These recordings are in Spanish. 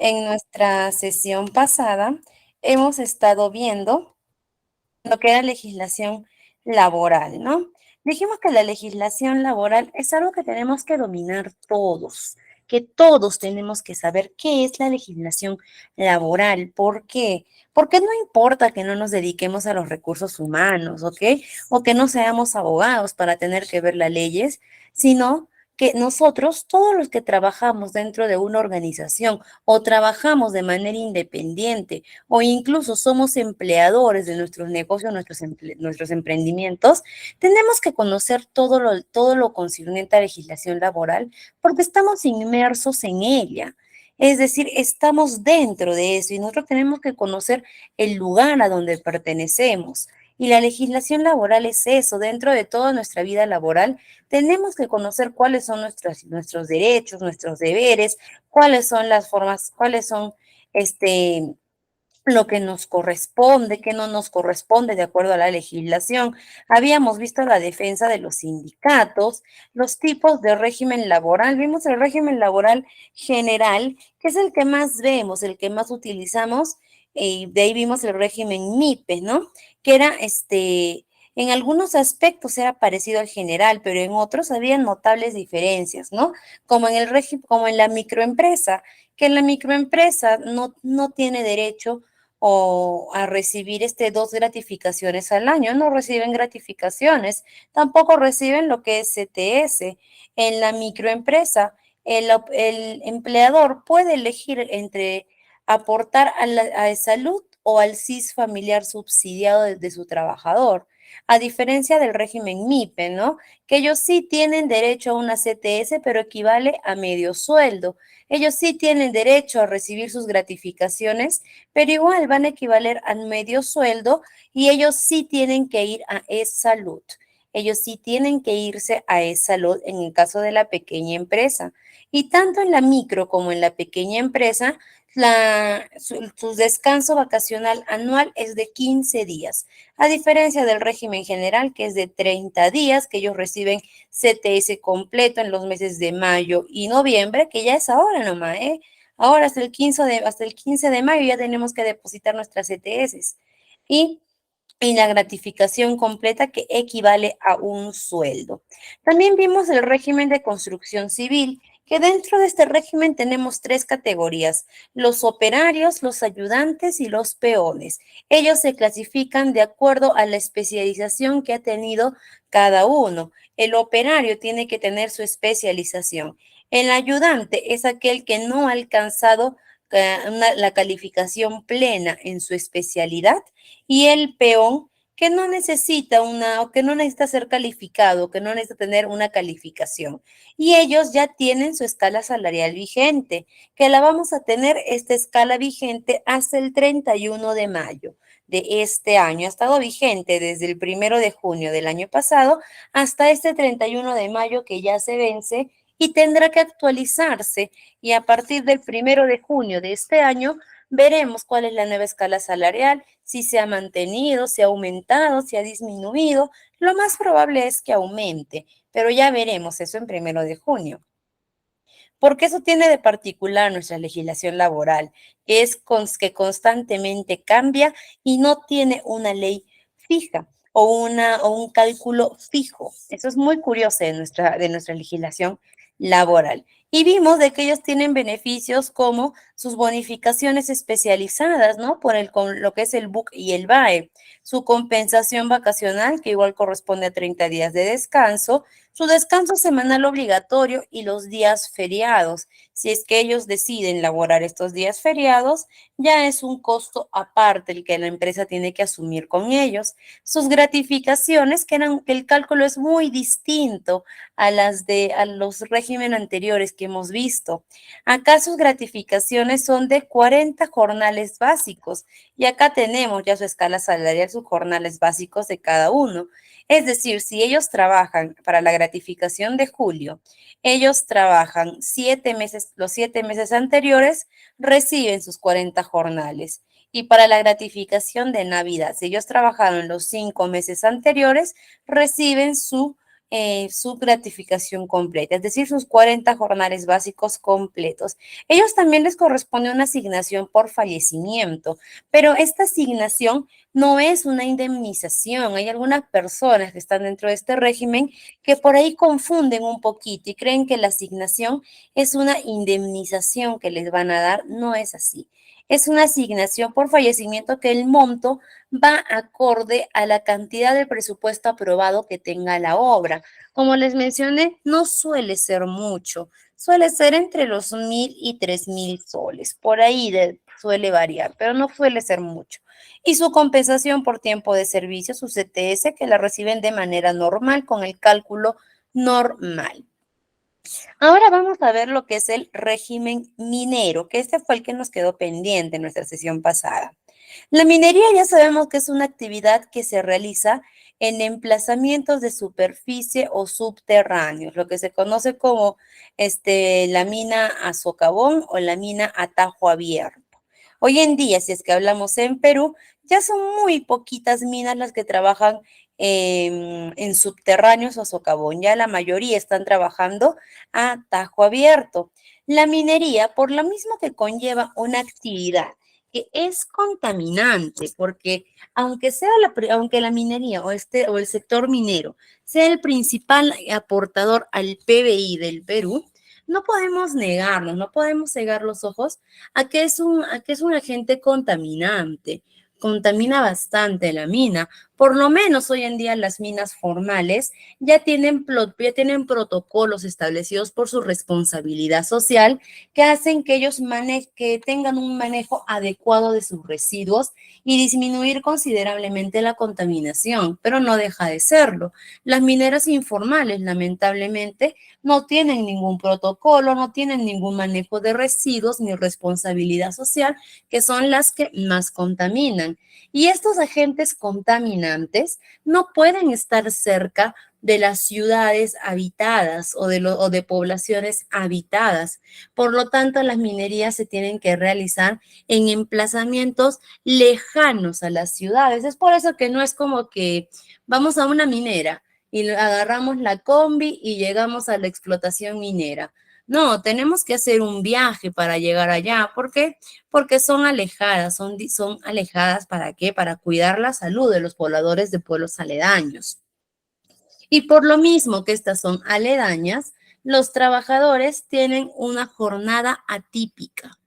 En nuestra sesión pasada hemos estado viendo lo que era legislación laboral, ¿no? Dijimos que la legislación laboral es algo que tenemos que dominar todos, que todos tenemos que saber qué es la legislación laboral. ¿Por qué? Porque no importa que no nos dediquemos a los recursos humanos, ¿ok? O que no seamos abogados para tener que ver las leyes, sino que nosotros, todos los que trabajamos dentro de una organización o trabajamos de manera independiente o incluso somos empleadores de nuestros negocios, nuestros emprendimientos, tenemos que conocer todo lo concerniente a legislación laboral porque estamos inmersos en ella. Es decir, estamos dentro de eso y nosotros tenemos que conocer el lugar a donde pertenecemos. Y la legislación laboral es eso, dentro de toda nuestra vida laboral, tenemos que conocer cuáles son nuestros derechos, nuestros deberes, cuáles son las formas, cuáles son este, lo que nos corresponde, qué no nos corresponde de acuerdo a la legislación. Habíamos visto la defensa de los sindicatos, los tipos de régimen laboral. Vimos el régimen laboral general, que es el que más vemos, el que más utilizamos, y de ahí vimos el régimen MIPE, ¿no? Que era en algunos aspectos era parecido al general, pero en otros había notables diferencias, ¿no? Como en el régimen, como en la microempresa, que en la microempresa no tiene derecho o a recibir dos gratificaciones al año. No reciben gratificaciones, tampoco reciben lo que es CTS. En la microempresa, el empleador puede elegir entre aportar a salud o al CIS familiar subsidiado de su trabajador, a diferencia del régimen MIPE, ¿no? Que ellos sí tienen derecho a una CTS, pero equivale a medio sueldo. Ellos sí tienen derecho a recibir sus gratificaciones, pero igual van a equivaler al medio sueldo y ellos sí tienen que ir a e-salud. Ellos sí tienen que irse a e-salud en el caso de la pequeña empresa. Y tanto en la micro como en la pequeña empresa, su descanso vacacional anual es de 15 días, a diferencia del régimen general que es de 30 días, que ellos reciben CTS completo en los meses de mayo y noviembre, que ya es ahora nomás, ¿eh? Ahora hasta el 15 de mayo ya tenemos que depositar nuestras ETS y, y la gratificación completa que equivale a un sueldo. También vimos el régimen de construcción civil, que dentro de este régimen tenemos tres categorías: los operarios, los ayudantes y los peones. Ellos se clasifican de acuerdo a la especialización que ha tenido cada uno. El operario tiene que tener su especialización. El ayudante es aquel que no ha alcanzado la calificación plena en su especialidad, y el peón que no necesita o que no necesita ser calificado, que no necesita tener una calificación. Y ellos ya tienen su escala salarial vigente, que la vamos a tener esta escala vigente hasta el 31 de mayo de este año. Ha estado vigente desde el 1 de junio del año pasado hasta este 31 de mayo que ya se vence y tendrá que actualizarse. Y a partir del 1 de junio de este año veremos cuál es la nueva escala salarial, si se ha mantenido, si ha aumentado, si ha disminuido. Lo más probable es que aumente, pero ya veremos eso en 1 de junio. Porque eso tiene de particular nuestra legislación laboral, que es que constantemente cambia y no tiene una ley fija o un cálculo fijo. Eso es muy curioso de nuestra legislación laboral. Y vimos de que ellos tienen beneficios como sus bonificaciones especializadas, ¿no? Con lo que es el BUC y el BAE, su compensación vacacional, que igual corresponde a 30 días de descanso, su descanso semanal obligatorio y los días feriados. Si es que ellos deciden laborar estos días feriados, ya es un costo aparte el que la empresa tiene que asumir con ellos. Sus gratificaciones, que el cálculo es muy distinto a los regímenes anteriores que hemos visto. Acá sus gratificaciones son de 40 jornales básicos y acá tenemos ya su escala salarial, sus jornales básicos de cada uno. Es decir, si ellos trabajan para la gratificación de julio, ellos trabajan 7 meses, los 7 meses anteriores reciben sus 40 jornales. Y para la gratificación de Navidad, si ellos trabajaron los 5 meses anteriores, reciben su gratificación completa, es decir, sus 40 jornales básicos completos. Ellos también les corresponde una asignación por fallecimiento, pero esta asignación no es una indemnización. Hay algunas personas que están dentro de este régimen que por ahí confunden un poquito y creen que la asignación es una indemnización que les van a dar. No es así. Es una asignación por fallecimiento que el monto va acorde a la cantidad de presupuesto aprobado que tenga la obra. Como les mencioné, no suele ser mucho, suele ser entre los 1.000 y 3.000 soles, por ahí suele variar, pero no suele ser mucho. Y su compensación por tiempo de servicio, su CTS, que la reciben de manera normal con el cálculo normal. Ahora vamos a ver lo que es el régimen minero, que este fue el que nos quedó pendiente en nuestra sesión pasada. La minería ya sabemos que es una actividad que se realiza en emplazamientos de superficie o subterráneos, lo que se conoce como la mina a socavón o la mina a tajo abierto. Hoy en día, si es que hablamos en Perú, ya son muy poquitas minas las que trabajan en subterráneos o socavón. Ya la mayoría están trabajando a tajo abierto. La minería, por lo mismo que conlleva una actividad que es contaminante, porque aunque la minería o el sector minero sea el principal aportador al PBI del Perú, no podemos negarnos, no podemos cegar los ojos a que es un agente contaminante. Contamina bastante la mina. Por lo menos hoy en día las minas formales ya tienen protocolos establecidos por su responsabilidad social que hacen que ellos que tengan un manejo adecuado de sus residuos y disminuir considerablemente la contaminación, pero no deja de serlo. Las mineras informales, lamentablemente, no tienen ningún protocolo, no tienen ningún manejo de residuos ni responsabilidad social, que son las que más contaminan. Y estos agentes contaminantes no pueden estar cerca de las ciudades habitadas o de poblaciones habitadas. Por lo tanto, las minerías se tienen que realizar en emplazamientos lejanos a las ciudades. Es por eso que no es como que vamos a una minera y agarramos la combi y llegamos a la explotación minera. No, tenemos que hacer un viaje para llegar allá. ¿Por qué? Porque son alejadas. ¿Son alejadas para qué? Para cuidar la salud de los pobladores de pueblos aledaños. Y por lo mismo que estas son aledañas, los trabajadores tienen una jornada atípica.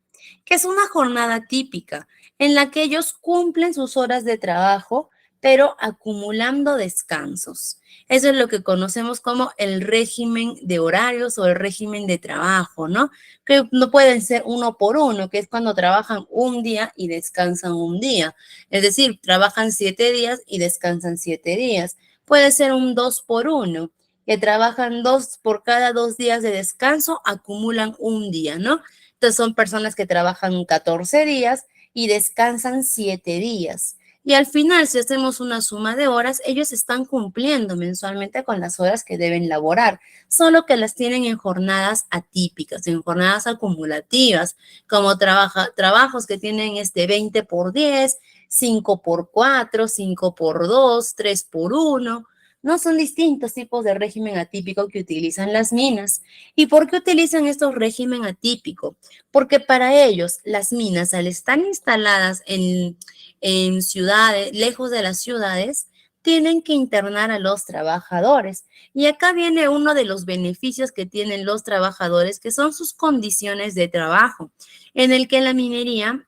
¿Qué es una jornada típica? En la que ellos cumplen sus horas de trabajo, pero acumulando descansos. Eso es lo que conocemos como el régimen de horarios o el régimen de trabajo, ¿no? Que no pueden ser uno por uno, que es cuando trabajan un día y descansan un día. Es decir, trabajan 7 días y descansan 7 días. Puede ser un 2 por 1, que trabajan por cada 2 días de descanso, acumulan un día, ¿no? Entonces son personas que trabajan 14 días y descansan 7 días. Y al final, si hacemos una suma de horas, ellos están cumpliendo mensualmente con las horas que deben laborar, solo que las tienen en jornadas atípicas, en jornadas acumulativas, como trabajos que tienen 20 por 10, 5 por 4, 5 por 2, 3 por 1. No son distintos tipos de régimen atípico que utilizan las minas. ¿Y por qué utilizan estos régimen atípico? Porque para ellos las minas, al estar instaladas en ciudades, lejos de las ciudades, tienen que internar a los trabajadores. Y acá viene uno de los beneficios que tienen los trabajadores, que son sus condiciones de trabajo, en el que la minera,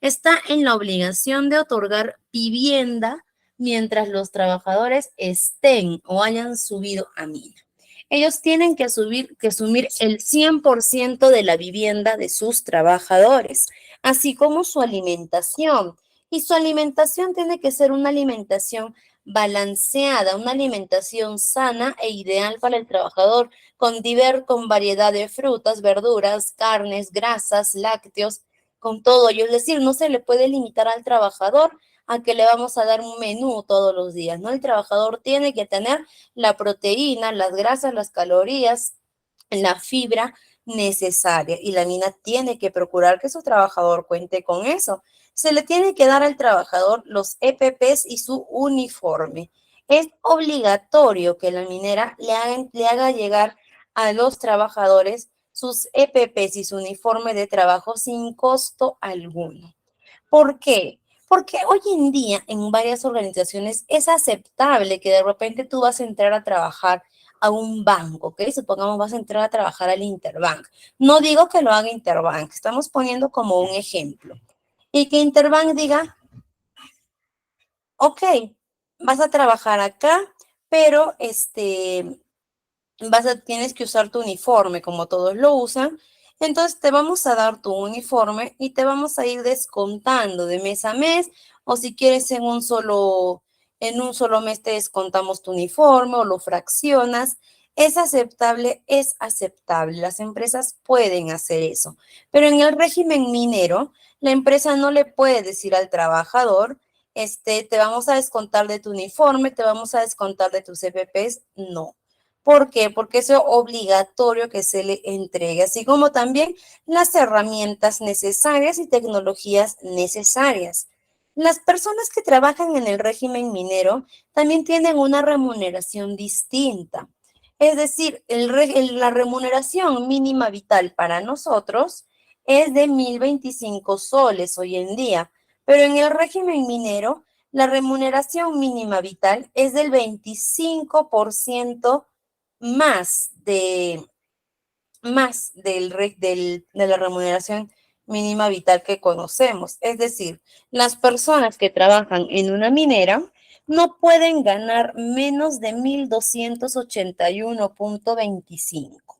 está en la obligación de otorgar vivienda mientras los trabajadores estén o hayan subido a mina. Ellos tienen que asumir el 100% de la vivienda de sus trabajadores, así como su alimentación. Y su alimentación tiene que ser una alimentación balanceada, una alimentación sana e ideal para el trabajador, con variedad de frutas, verduras, carnes, grasas, lácteos, con todo ello. Es decir, no se le puede limitar al trabajador a que le vamos a dar un menú todos los días, ¿no? El trabajador tiene que tener la proteína, las grasas, las calorías, la fibra necesaria y la mina tiene que procurar que su trabajador cuente con eso. Se le tiene que dar al trabajador los EPPs y su uniforme. Es obligatorio que la minera le haga llegar a los trabajadores sus EPPs y su uniforme de trabajo sin costo alguno. ¿Por qué? Porque hoy en día en varias organizaciones es aceptable que de repente tú vas a entrar a trabajar a un banco, ¿ok? Supongamos vas a entrar a trabajar al Interbank. No digo que lo haga Interbank, estamos poniendo como un ejemplo. Y que Interbank diga, ok, vas a trabajar acá, pero tienes que usar tu uniforme como todos lo usan. Entonces te vamos a dar tu uniforme y te vamos a ir descontando de mes a mes, o si quieres en un solo mes te descontamos tu uniforme o lo fraccionas. ¿Es aceptable? Es aceptable. Las empresas pueden hacer eso. Pero en el régimen minero, la empresa no le puede decir al trabajador, te vamos a descontar de tu uniforme, te vamos a descontar de tus EPPs. No. ¿Por qué? Porque es obligatorio que se le entregue, así como también las herramientas necesarias y tecnologías necesarias. Las personas que trabajan en el régimen minero también tienen una remuneración distinta. Es decir, la remuneración mínima vital para nosotros es de 1.025 soles hoy en día, pero en el régimen minero la remuneración mínima vital es del 25% más de de la remuneración mínima vital que conocemos. Es decir, las personas que trabajan en una minera no pueden ganar menos de 1.281,25.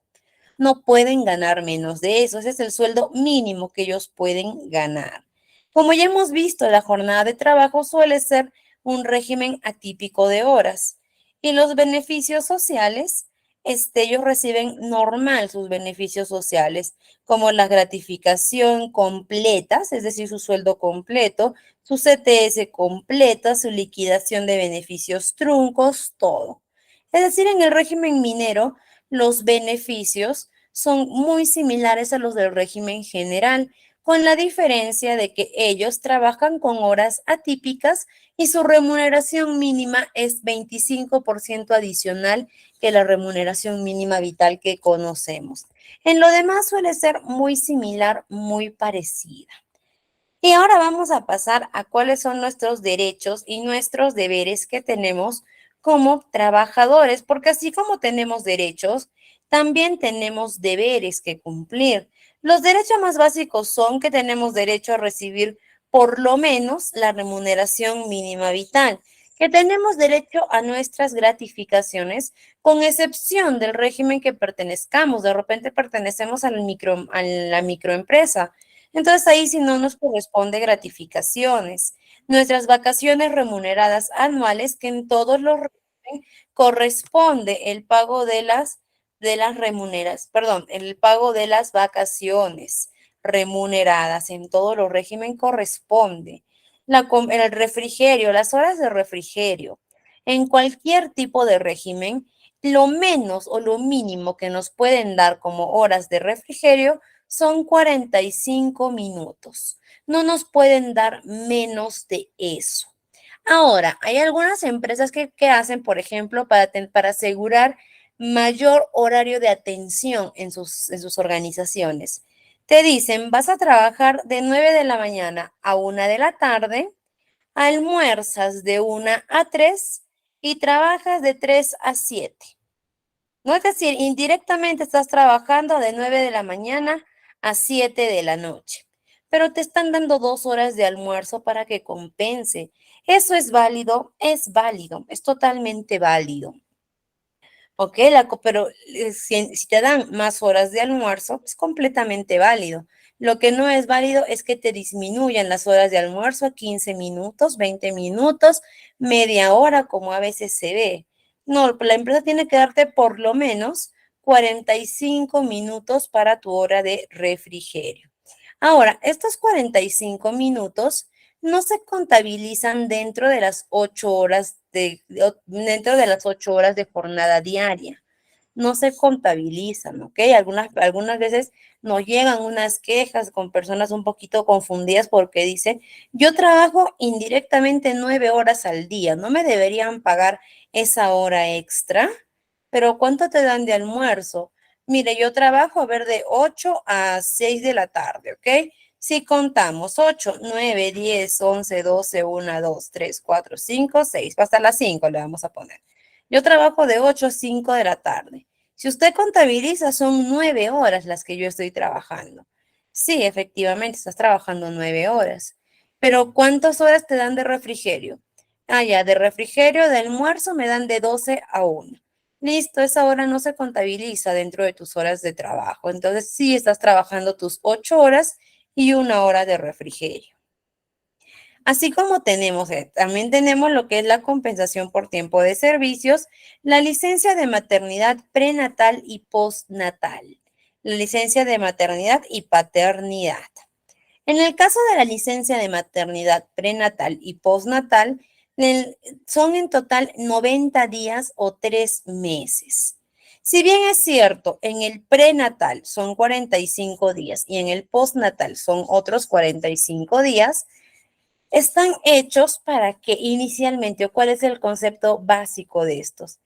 No pueden ganar menos de eso. Ese es el sueldo mínimo que ellos pueden ganar. Como ya hemos visto, la jornada de trabajo suele ser un régimen atípico de horas y los beneficios sociales, ellos reciben normal sus beneficios sociales, como la gratificación completa, es decir, su sueldo completo, su CTS completa, su liquidación de beneficios truncos, todo. Es decir, en el régimen minero, los beneficios son muy similares a los del régimen general, con la diferencia de que ellos trabajan con horas atípicas y su remuneración mínima es 25% adicional que la remuneración mínima vital que conocemos. En lo demás suele ser muy similar, muy parecida. Y ahora vamos a pasar a cuáles son nuestros derechos y nuestros deberes que tenemos como trabajadores, porque así como tenemos derechos, también tenemos deberes que cumplir. Los derechos más básicos son que tenemos derecho a recibir por lo menos la remuneración mínima vital, que tenemos derecho a nuestras gratificaciones, con excepción del régimen que pertenezcamos. De repente pertenecemos a la microempresa. Entonces ahí sí no nos corresponde gratificaciones. Nuestras vacaciones remuneradas anuales, que en todos los régimen corresponde el pago el pago de las vacaciones remuneradas en todos los régimen corresponde. El refrigerio, las horas de refrigerio. En cualquier tipo de régimen, lo menos o lo mínimo que nos pueden dar como horas de refrigerio son 45 minutos. No nos pueden dar menos de eso. Ahora, hay algunas empresas que hacen, por ejemplo, para asegurar mayor horario de atención en sus organizaciones. Te dicen, vas a trabajar de 9 de la mañana a 1 de la tarde, almuerzas de 1 a 3 y trabajas de 3 a 7. No, es decir, indirectamente estás trabajando de 9 de la mañana a 7 de la noche, pero te están dando 2 horas de almuerzo para que compense. ¿Eso es válido, es totalmente válido. ¿Ok? Pero si te dan más horas de almuerzo, es completamente válido. Lo que no es válido es que te disminuyan las horas de almuerzo a 15 minutos, 20 minutos, media hora, como a veces se ve. No, la empresa tiene que darte por lo menos 45 minutos para tu hora de refrigerio. Ahora, estos 45 minutos no se contabilizan dentro de las 8 horas de jornada diaria. No se contabilizan, ¿ok? Algunas veces nos llegan unas quejas con personas un poquito confundidas porque dicen, yo trabajo indirectamente 9 horas al día, no me deberían pagar esa hora extra, pero ¿cuánto te dan de almuerzo? Mire, yo trabajo a ver de 8 a 6 de la tarde, ¿ok? Si contamos 8, 9, 10, 11, 12, 1, 2, 3, 4, 5, 6, hasta las 5 le vamos a poner. Yo trabajo de 8 a 5 de la tarde. Si usted contabiliza, son 9 horas las que yo estoy trabajando. Sí, efectivamente, estás trabajando 9 horas. Pero ¿cuántas horas te dan de refrigerio? Ah, ya, de refrigerio, de almuerzo me dan de 12 a 1. Listo, esa hora no se contabiliza dentro de tus horas de trabajo. Entonces, sí estás trabajando tus 8 horas y 1 hora de refrigerio. Así como tenemos, también tenemos lo que es la compensación por tiempo de servicios, la licencia de maternidad prenatal y postnatal, la licencia de maternidad y paternidad. En el caso de la licencia de maternidad prenatal y postnatal, son en total 90 días o 3 meses. Si bien es cierto, en el prenatal son 45 días y en el postnatal son otros 45 días, están hechos para que inicialmente, o cuál es el concepto básico de estos.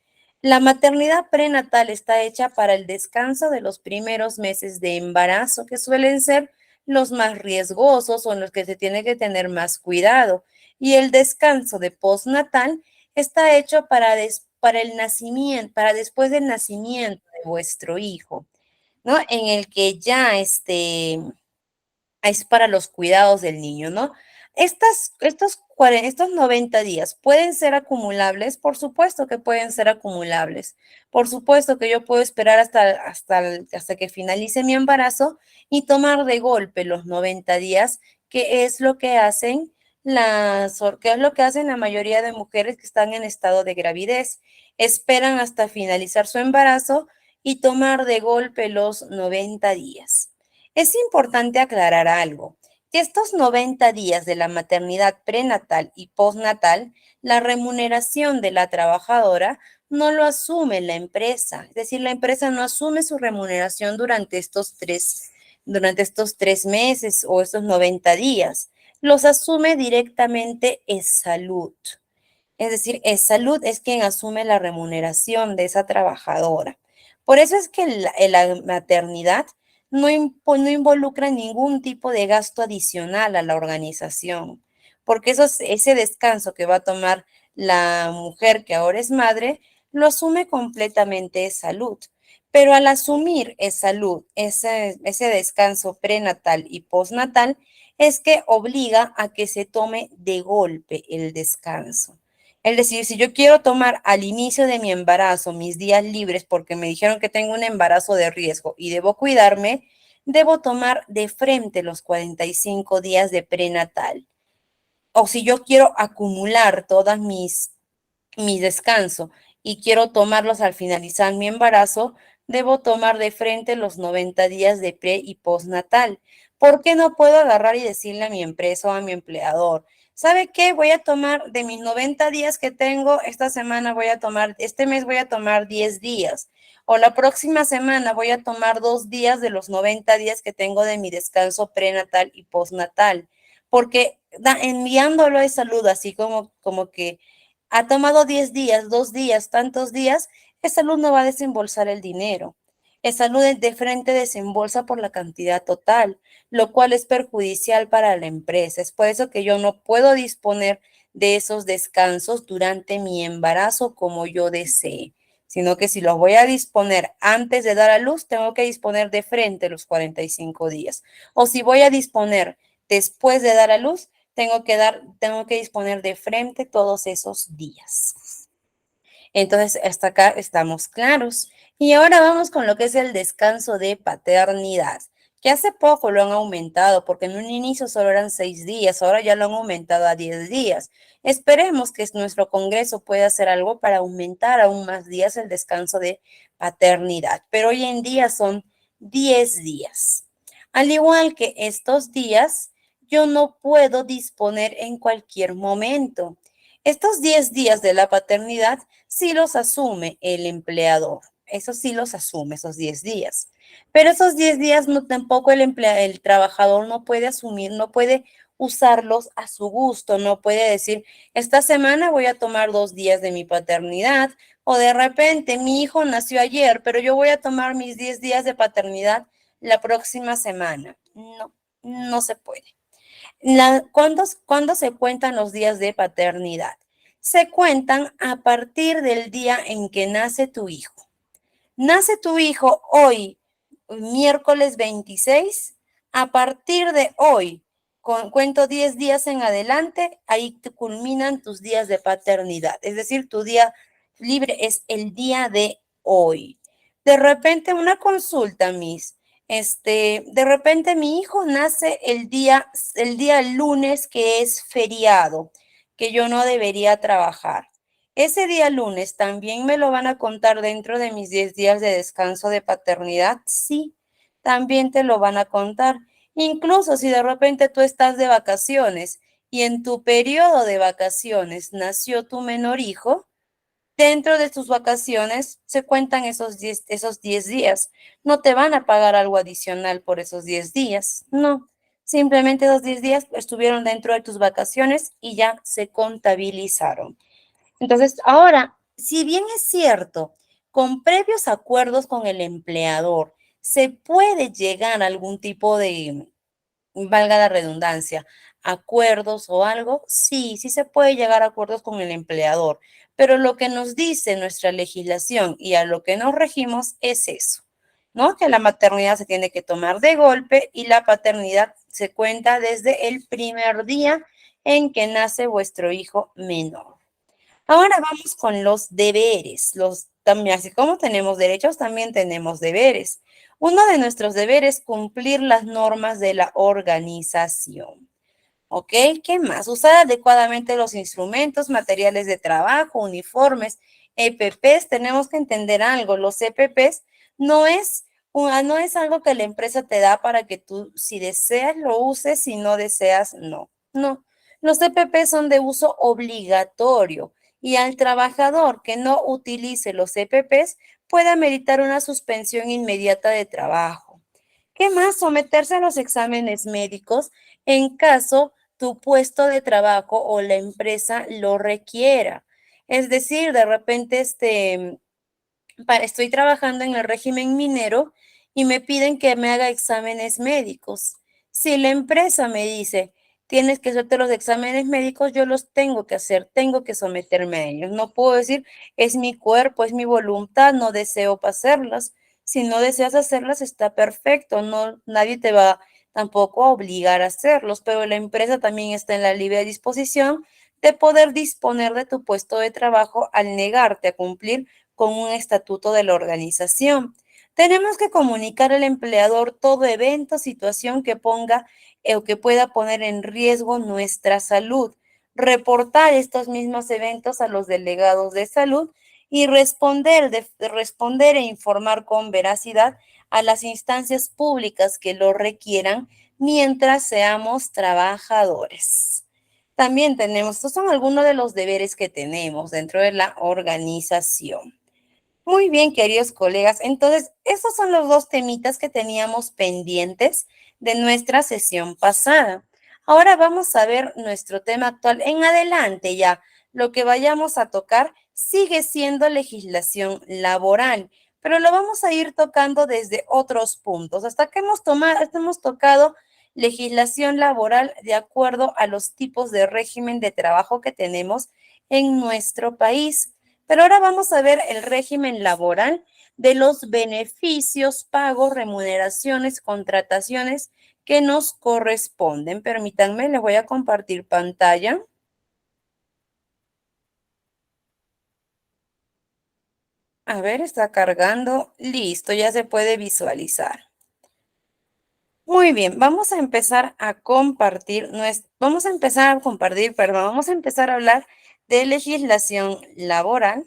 La maternidad prenatal está hecha para el descanso de los primeros meses de embarazo, que suelen ser los más riesgosos o en los que se tiene que tener más cuidado. Y el descanso de postnatal está hecho para el nacimiento, para después del nacimiento de vuestro hijo, ¿no? En el que ya es para los cuidados del niño, ¿no? Estos 90 días pueden ser acumulables, por supuesto que pueden ser acumulables. Por supuesto que yo puedo esperar hasta que finalice mi embarazo y tomar de golpe los 90 días, que es lo que hacen que es lo que hacen la mayoría de mujeres que están en estado de gravidez. Esperan hasta finalizar su embarazo y tomar de golpe los 90 días. Es importante aclarar algo, que estos 90 días de la maternidad prenatal y postnatal, la remuneración de la trabajadora no lo asume la empresa, es decir, la empresa no asume su remuneración durante estos tres meses o estos 90 días, los asume directamente salud. Es decir, salud es quien asume la remuneración de esa trabajadora. Por eso es que la maternidad no involucra ningún tipo de gasto adicional a la organización, porque ese descanso que va a tomar la mujer que ahora es madre, lo asume completamente salud. Pero al asumir salud, ese descanso prenatal y postnatal, es que obliga a que se tome de golpe el descanso. Es decir, si yo quiero tomar al inicio de mi embarazo mis días libres porque me dijeron que tengo un embarazo de riesgo y debo cuidarme, debo tomar de frente los 45 días de prenatal. O si yo quiero acumular todas mi descanso y quiero tomarlos al finalizar mi embarazo, debo tomar de frente los 90 días de pre y postnatal. ¿Por qué no puedo agarrar y decirle a mi empresa o a mi empleador? ¿Sabe qué? Voy a tomar de mis 90 días que tengo, esta semana voy a tomar, este mes voy a tomar 10 días. O la próxima semana voy a tomar 2 días de los 90 días que tengo de mi descanso prenatal y postnatal. Porque enviándolo de salud, así como que ha tomado 10 días, 2 días, tantos días, esa salud no va a desembolsar el dinero. Esa salud de frente desembolsa por la cantidad total, lo cual es perjudicial para la empresa. Es por eso que yo no puedo disponer de esos descansos durante mi embarazo como yo desee, sino que si los voy a disponer antes de dar a luz, tengo que disponer de frente los 45 días. O si voy a disponer después de dar a luz, tengo que disponer de frente todos esos días. Entonces, hasta acá estamos claros. Y ahora vamos con lo que es el descanso de paternidad, que hace poco lo han aumentado, porque en un inicio solo eran 6 días, ahora ya lo han aumentado a 10 días. Esperemos que nuestro Congreso pueda hacer algo para aumentar aún más días el descanso de paternidad, pero hoy en día son 10 días. Al igual que estos días, yo no puedo disponer en cualquier momento. Estos 10 días de la paternidad sí los asume el empleador. Eso sí los asume, esos 10 días. Pero esos 10 días no tampoco el trabajador no puede asumir, no puede usarlos a su gusto. No puede decir, esta semana voy a tomar 2 días de mi paternidad, o de repente mi hijo nació ayer, pero yo voy a tomar mis 10 días de paternidad la próxima semana. No, no se puede. ¿Cuándo se cuentan los días de paternidad? Se cuentan a partir del día en que nace tu hijo. Nace tu hijo hoy, miércoles 26. A partir de hoy, cuento 10 días en adelante, ahí te culminan tus días de paternidad. Es decir, tu día libre es el día de hoy. De repente, una consulta, Miss. De repente mi hijo nace el día lunes, que es feriado, que yo no debería trabajar. Ese día lunes también me lo van a contar dentro de mis 10 días de descanso de paternidad. Sí, también te lo van a contar. Incluso si de repente tú estás de vacaciones y en tu periodo de vacaciones nació tu menor hijo, dentro de tus vacaciones se cuentan esos 10 días. No te van a pagar algo adicional por esos 10 días. No, simplemente esos 10 días estuvieron dentro de tus vacaciones y ya se contabilizaron. Entonces, ahora, si bien es cierto, con previos acuerdos con el empleador, se puede llegar a algún tipo de, valga la redundancia, acuerdos o algo, sí, sí se puede llegar a acuerdos con el empleador, pero lo que nos dice nuestra legislación y a lo que nos regimos es eso, ¿no? Que la maternidad se tiene que tomar de golpe y la paternidad se cuenta desde el primer día en que nace vuestro hijo menor. Ahora vamos con los deberes. También, así como tenemos derechos, también tenemos deberes. Uno de nuestros deberes es cumplir las normas de la organización. ¿Ok? ¿Qué más? Usar adecuadamente los instrumentos, materiales de trabajo, uniformes, EPPs. Tenemos que entender algo. Los EPPs no es algo que la empresa te da para que tú, si deseas, lo uses, si no deseas, no. No. Los EPPs son de uso obligatorio y al trabajador que no utilice los EPPs puede ameritar una suspensión inmediata de trabajo. ¿Qué más? Someterse a los exámenes médicos en caso tu puesto de trabajo o la empresa lo requiera. Es decir, de repente estoy trabajando en el régimen minero y me piden que me haga exámenes médicos. Si la empresa me dice, tienes que hacerte los exámenes médicos, yo los tengo que hacer, tengo que someterme a ellos. No puedo decir, es mi cuerpo, es mi voluntad, no deseo hacerlas. Si no deseas hacerlas, está perfecto, no, nadie te va tampoco a obligar a hacerlos, pero la empresa también está en la libre disposición de poder disponer de tu puesto de trabajo al negarte a cumplir con un estatuto de la organización. Tenemos que comunicar al empleador todo evento, situación que ponga o que pueda poner en riesgo nuestra salud. Reportar estos mismos eventos a los delegados de salud y responder e informar con veracidad a las instancias públicas que lo requieran mientras seamos trabajadores. También estos son algunos de los deberes que tenemos dentro de la organización. Muy bien, queridos colegas. Entonces, esos son los dos temitas que teníamos pendientes de nuestra sesión pasada. Ahora vamos a ver nuestro tema actual. En adelante ya, lo que vayamos a tocar sigue siendo legislación laboral, pero lo vamos a ir tocando desde otros puntos, hasta que hemos tocado legislación laboral de acuerdo a los tipos de régimen de trabajo que tenemos en nuestro país. Pero ahora vamos a ver el régimen laboral de los beneficios, pagos, remuneraciones, contrataciones que nos corresponden. Permítanme, les voy a compartir pantalla. A ver, está cargando. Listo, ya se puede visualizar. Muy bien, vamos a empezar a hablar de legislación laboral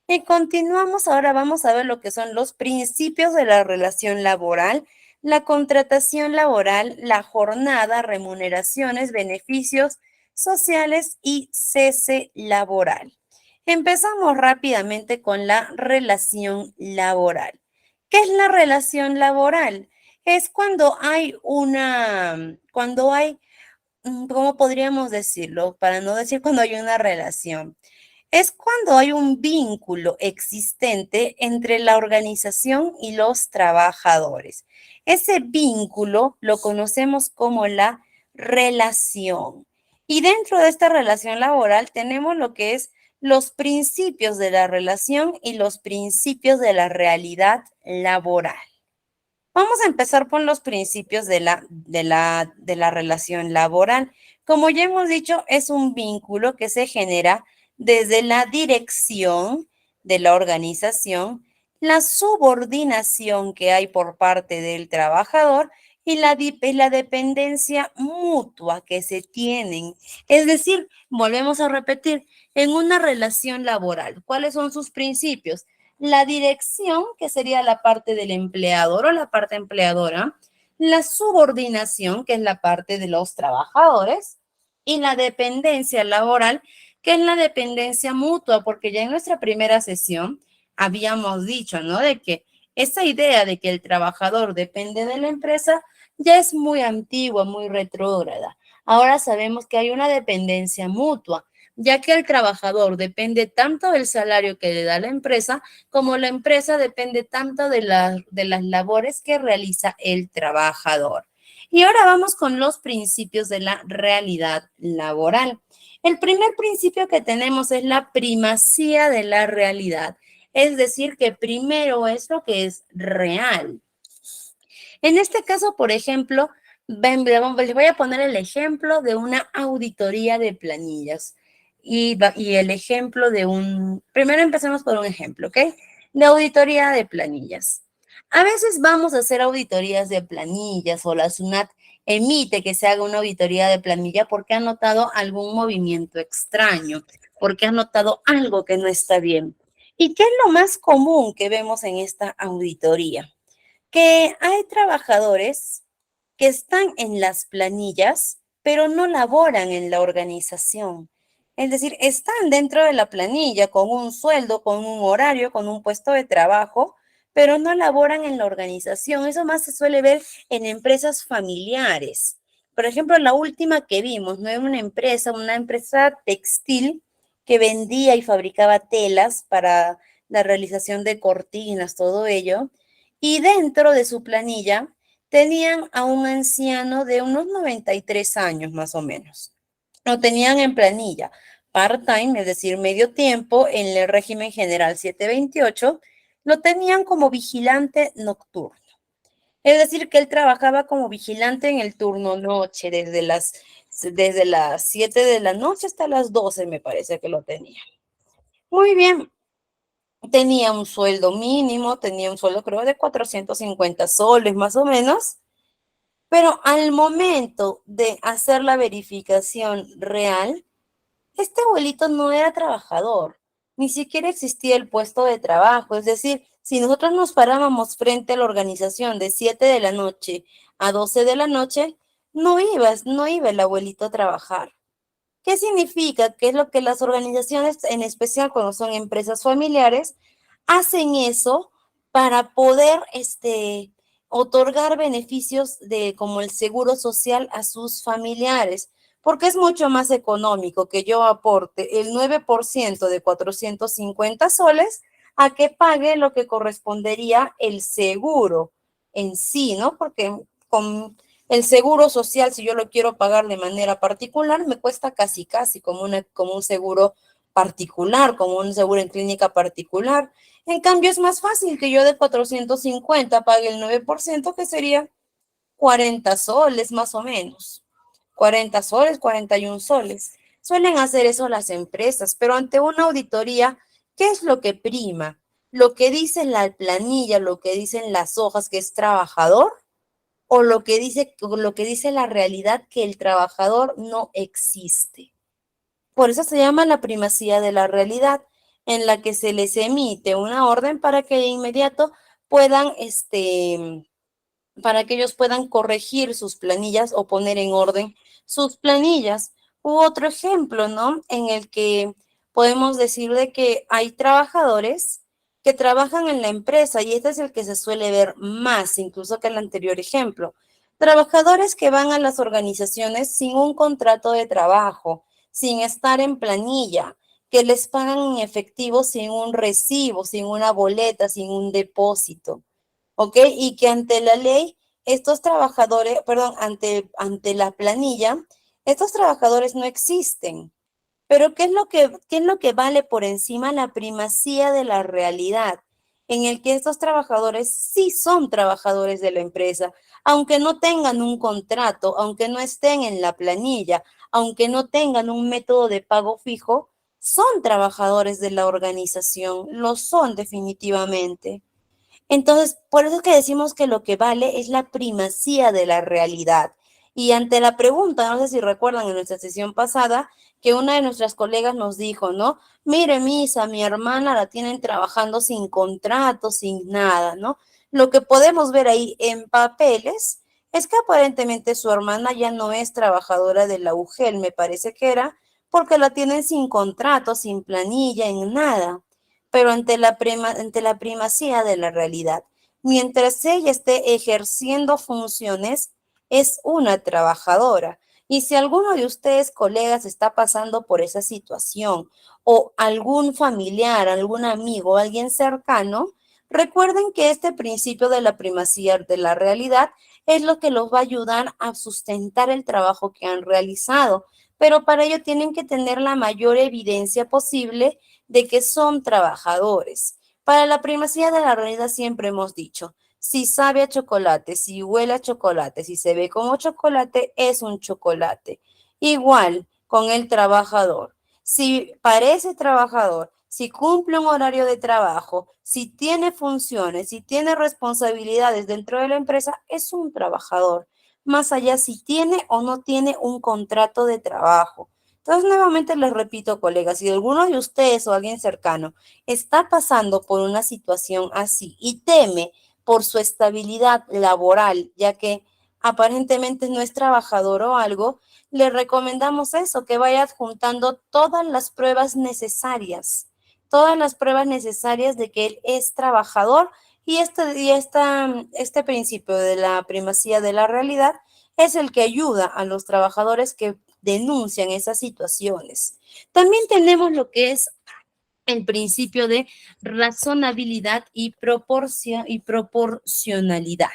y continuamos. Ahora vamos a ver lo que son los principios de la relación laboral, la contratación laboral, la jornada, remuneraciones, beneficios sociales y cese laboral. Empezamos rápidamente con la relación laboral. ¿Qué es la relación laboral? Es cuando hay ¿cómo podríamos decirlo? Para no decir cuando hay una relación. Es cuando hay un vínculo existente entre la organización y los trabajadores. Ese vínculo lo conocemos como la relación. Y dentro de esta relación laboral tenemos lo que es los principios de la relación y los principios de la realidad laboral. Vamos a empezar por los principios de la relación laboral. Como ya hemos dicho, es un vínculo que se genera desde la dirección de la organización, la subordinación que hay por parte del trabajador y la dependencia mutua que se tienen. Es decir, volvemos a repetir, en una relación laboral, ¿cuáles son sus principios? La dirección, que sería la parte del empleador o la parte empleadora, la subordinación, que es la parte de los trabajadores, y la dependencia laboral, que es la dependencia mutua, porque ya en nuestra primera sesión habíamos dicho, ¿no? De que esa idea de que el trabajador depende de la empresa ya es muy antigua, muy retrógrada. Ahora sabemos que hay una dependencia mutua, ya que el trabajador depende tanto del salario que le da la empresa, como la empresa depende tanto de las labores que realiza el trabajador. Y ahora vamos con los principios de la realidad laboral. El primer principio que tenemos es la primacía de la realidad, es decir, que primero es lo que es real. En este caso, por ejemplo, les voy a poner el ejemplo de una auditoría de planillas y el ejemplo de primero empecemos por un ejemplo, ¿ok? De auditoría de planillas. A veces vamos a hacer auditorías de planillas o la SUNAT emite que se haga una auditoría de planilla porque ha notado algún movimiento extraño, porque ha notado algo que no está bien. ¿Y qué es lo más común que vemos en esta auditoría? Que hay trabajadores que están en las planillas, pero no laboran en la organización. Es decir, están dentro de la planilla con un sueldo, con un horario, con un puesto de trabajo, pero no laboran en la organización. Eso más se suele ver en empresas familiares. Por ejemplo, la última que vimos, no era una empresa textil que vendía y fabricaba telas para la realización de cortinas, todo ello. Y dentro de su planilla tenían a un anciano de unos 93 años más o menos. Lo tenían en planilla part-time, es decir, medio tiempo, en el régimen general 728, lo tenían como vigilante nocturno. Es decir, que él trabajaba como vigilante en el turno noche, desde las 7 de la noche hasta las 12, me parece que lo tenía. Muy bien, tenía un sueldo mínimo, tenía un sueldo creo de 450 soles más o menos, pero al momento de hacer la verificación real, este abuelito no era trabajador, ni siquiera existía el puesto de trabajo, es decir, si nosotros nos parábamos frente a la organización de 7 de la noche a 12 de la noche, no iba el abuelito a trabajar. ¿Qué significa? ¿Qué es lo que las organizaciones, en especial cuando son empresas familiares, hacen eso para poder otorgar beneficios como el seguro social a sus familiares? Porque es mucho más económico que yo aporte el 9% de 450 soles a que pague lo que correspondería el seguro en sí, ¿no? Porque con el seguro social, si yo lo quiero pagar de manera particular, me cuesta casi, casi como un seguro particular, como un seguro en clínica particular. En cambio, es más fácil que yo de 450 pague el 9%, que sería 40 soles más o menos. 40 soles, 41 soles. Suelen hacer eso las empresas, pero ante una auditoría, ¿qué es lo que prima? Lo que dice la planilla, lo que dicen las hojas, que es trabajador, o lo que dice la realidad, que el trabajador no existe. Por eso se llama la primacía de la realidad, en la que se les emite una orden para que de inmediato puedan, para que ellos puedan corregir sus planillas o poner en orden sus planillas. U otro ejemplo, ¿no? En el que podemos decir de que hay trabajadores que trabajan en la empresa, y este es el que se suele ver más, incluso que el anterior ejemplo, Trabajadores que van a las organizaciones sin un contrato de trabajo, sin estar en planilla, que les pagan en efectivo sin un recibo, sin una boleta, sin un depósito, ¿ok? Y que ante la ley, estos trabajadores, perdón, ante la planilla, estos trabajadores no existen. Pero qué es lo que vale por encima? La primacía de la realidad, en el que estos trabajadores sí son trabajadores de la empresa, aunque no tengan un contrato, aunque no estén en la planilla, aunque no tengan un método de pago fijo, son trabajadores de la organización, lo son definitivamente. Entonces, por eso es que decimos que lo que vale es la primacía de la realidad. Y ante la pregunta, no sé si recuerdan en nuestra sesión pasada, que una de nuestras colegas nos dijo, ¿no? Mire, Misa, mi hermana la tienen trabajando sin contrato, sin nada, ¿no? Lo que podemos ver ahí en papeles es que aparentemente su hermana ya no es trabajadora de la UGEL, me parece que era, porque la tienen sin contrato, sin planilla, en nada, pero ante la primacía de la realidad. Mientras ella esté ejerciendo funciones, es una trabajadora. Y si alguno de ustedes, colegas, está pasando por esa situación o algún familiar, algún amigo, alguien cercano, recuerden que este principio de la primacía de la realidad es lo que los va a ayudar a sustentar el trabajo que han realizado, pero para ello tienen que tener la mayor evidencia posible de que son trabajadores. Para la primacía de la realidad siempre hemos dicho, si sabe a chocolate, si huele a chocolate, si se ve como chocolate, es un chocolate. Igual con el trabajador. Si parece trabajador, si cumple un horario de trabajo, si tiene funciones, si tiene responsabilidades dentro de la empresa, es un trabajador. Más allá si tiene o no tiene un contrato de trabajo. Entonces, nuevamente les repito, colegas, si alguno de ustedes o alguien cercano está pasando por una situación así y teme por su estabilidad laboral, ya que aparentemente no es trabajador o algo, le recomendamos eso, que vaya adjuntando todas las pruebas necesarias de que él es trabajador y este principio de la primacía de la realidad es el que ayuda a los trabajadores que denuncian esas situaciones. También tenemos lo que es el principio de razonabilidad y proporcionalidad.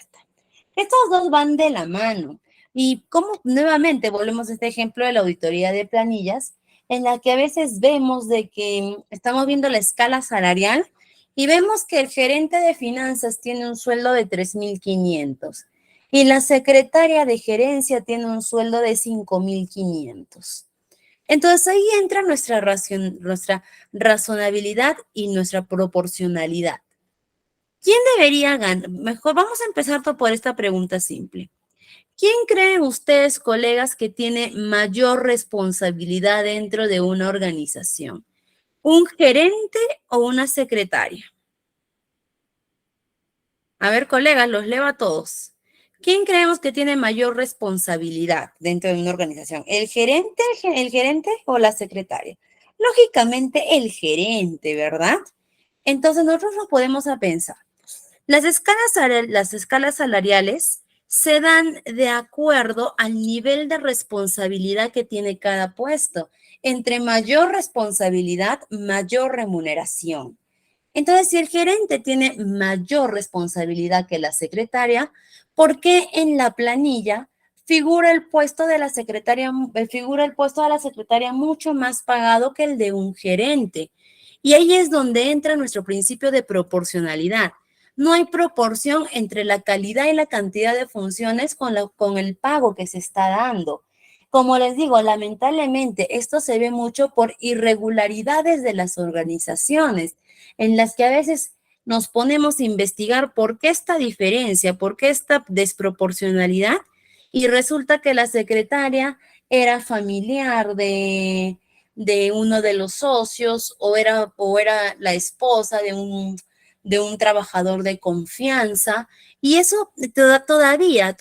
Estos dos van de la mano. Y como nuevamente volvemos a este ejemplo de la auditoría de planillas, en la que a veces vemos de que estamos viendo la escala salarial y vemos que el gerente de finanzas tiene un sueldo de 3.500 y la secretaria de gerencia tiene un sueldo de 5.500. Entonces ahí entra nuestra razonabilidad y nuestra proporcionalidad. ¿Quién debería ganar? Mejor vamos a empezar por esta pregunta simple. ¿Quién creen ustedes, colegas, que tiene mayor responsabilidad dentro de una organización? ¿Un gerente o una secretaria? A ver, colegas, los leo a todos. ¿Quién creemos que tiene mayor responsabilidad dentro de una organización? El gerente o la secretaria? Lógicamente, el gerente, ¿verdad? Entonces, nosotros nos podemos a pensar. Las escalas salariales se dan de acuerdo al nivel de responsabilidad que tiene cada puesto. Entre mayor responsabilidad, mayor remuneración. Entonces, si el gerente tiene mayor responsabilidad que la secretaria, ¿por qué en la planilla figura el puesto de la secretaria mucho más pagado que el de un gerente? Y ahí es donde entra nuestro principio de proporcionalidad. No hay proporción entre la calidad y la cantidad de funciones con el pago que se está dando. Como les digo, lamentablemente esto se ve mucho por irregularidades de las organizaciones, en las que a veces nos ponemos a investigar por qué esta diferencia, por qué esta desproporcionalidad, y resulta que la secretaria era familiar de uno de los socios o era la esposa de un trabajador de confianza. Y eso todavía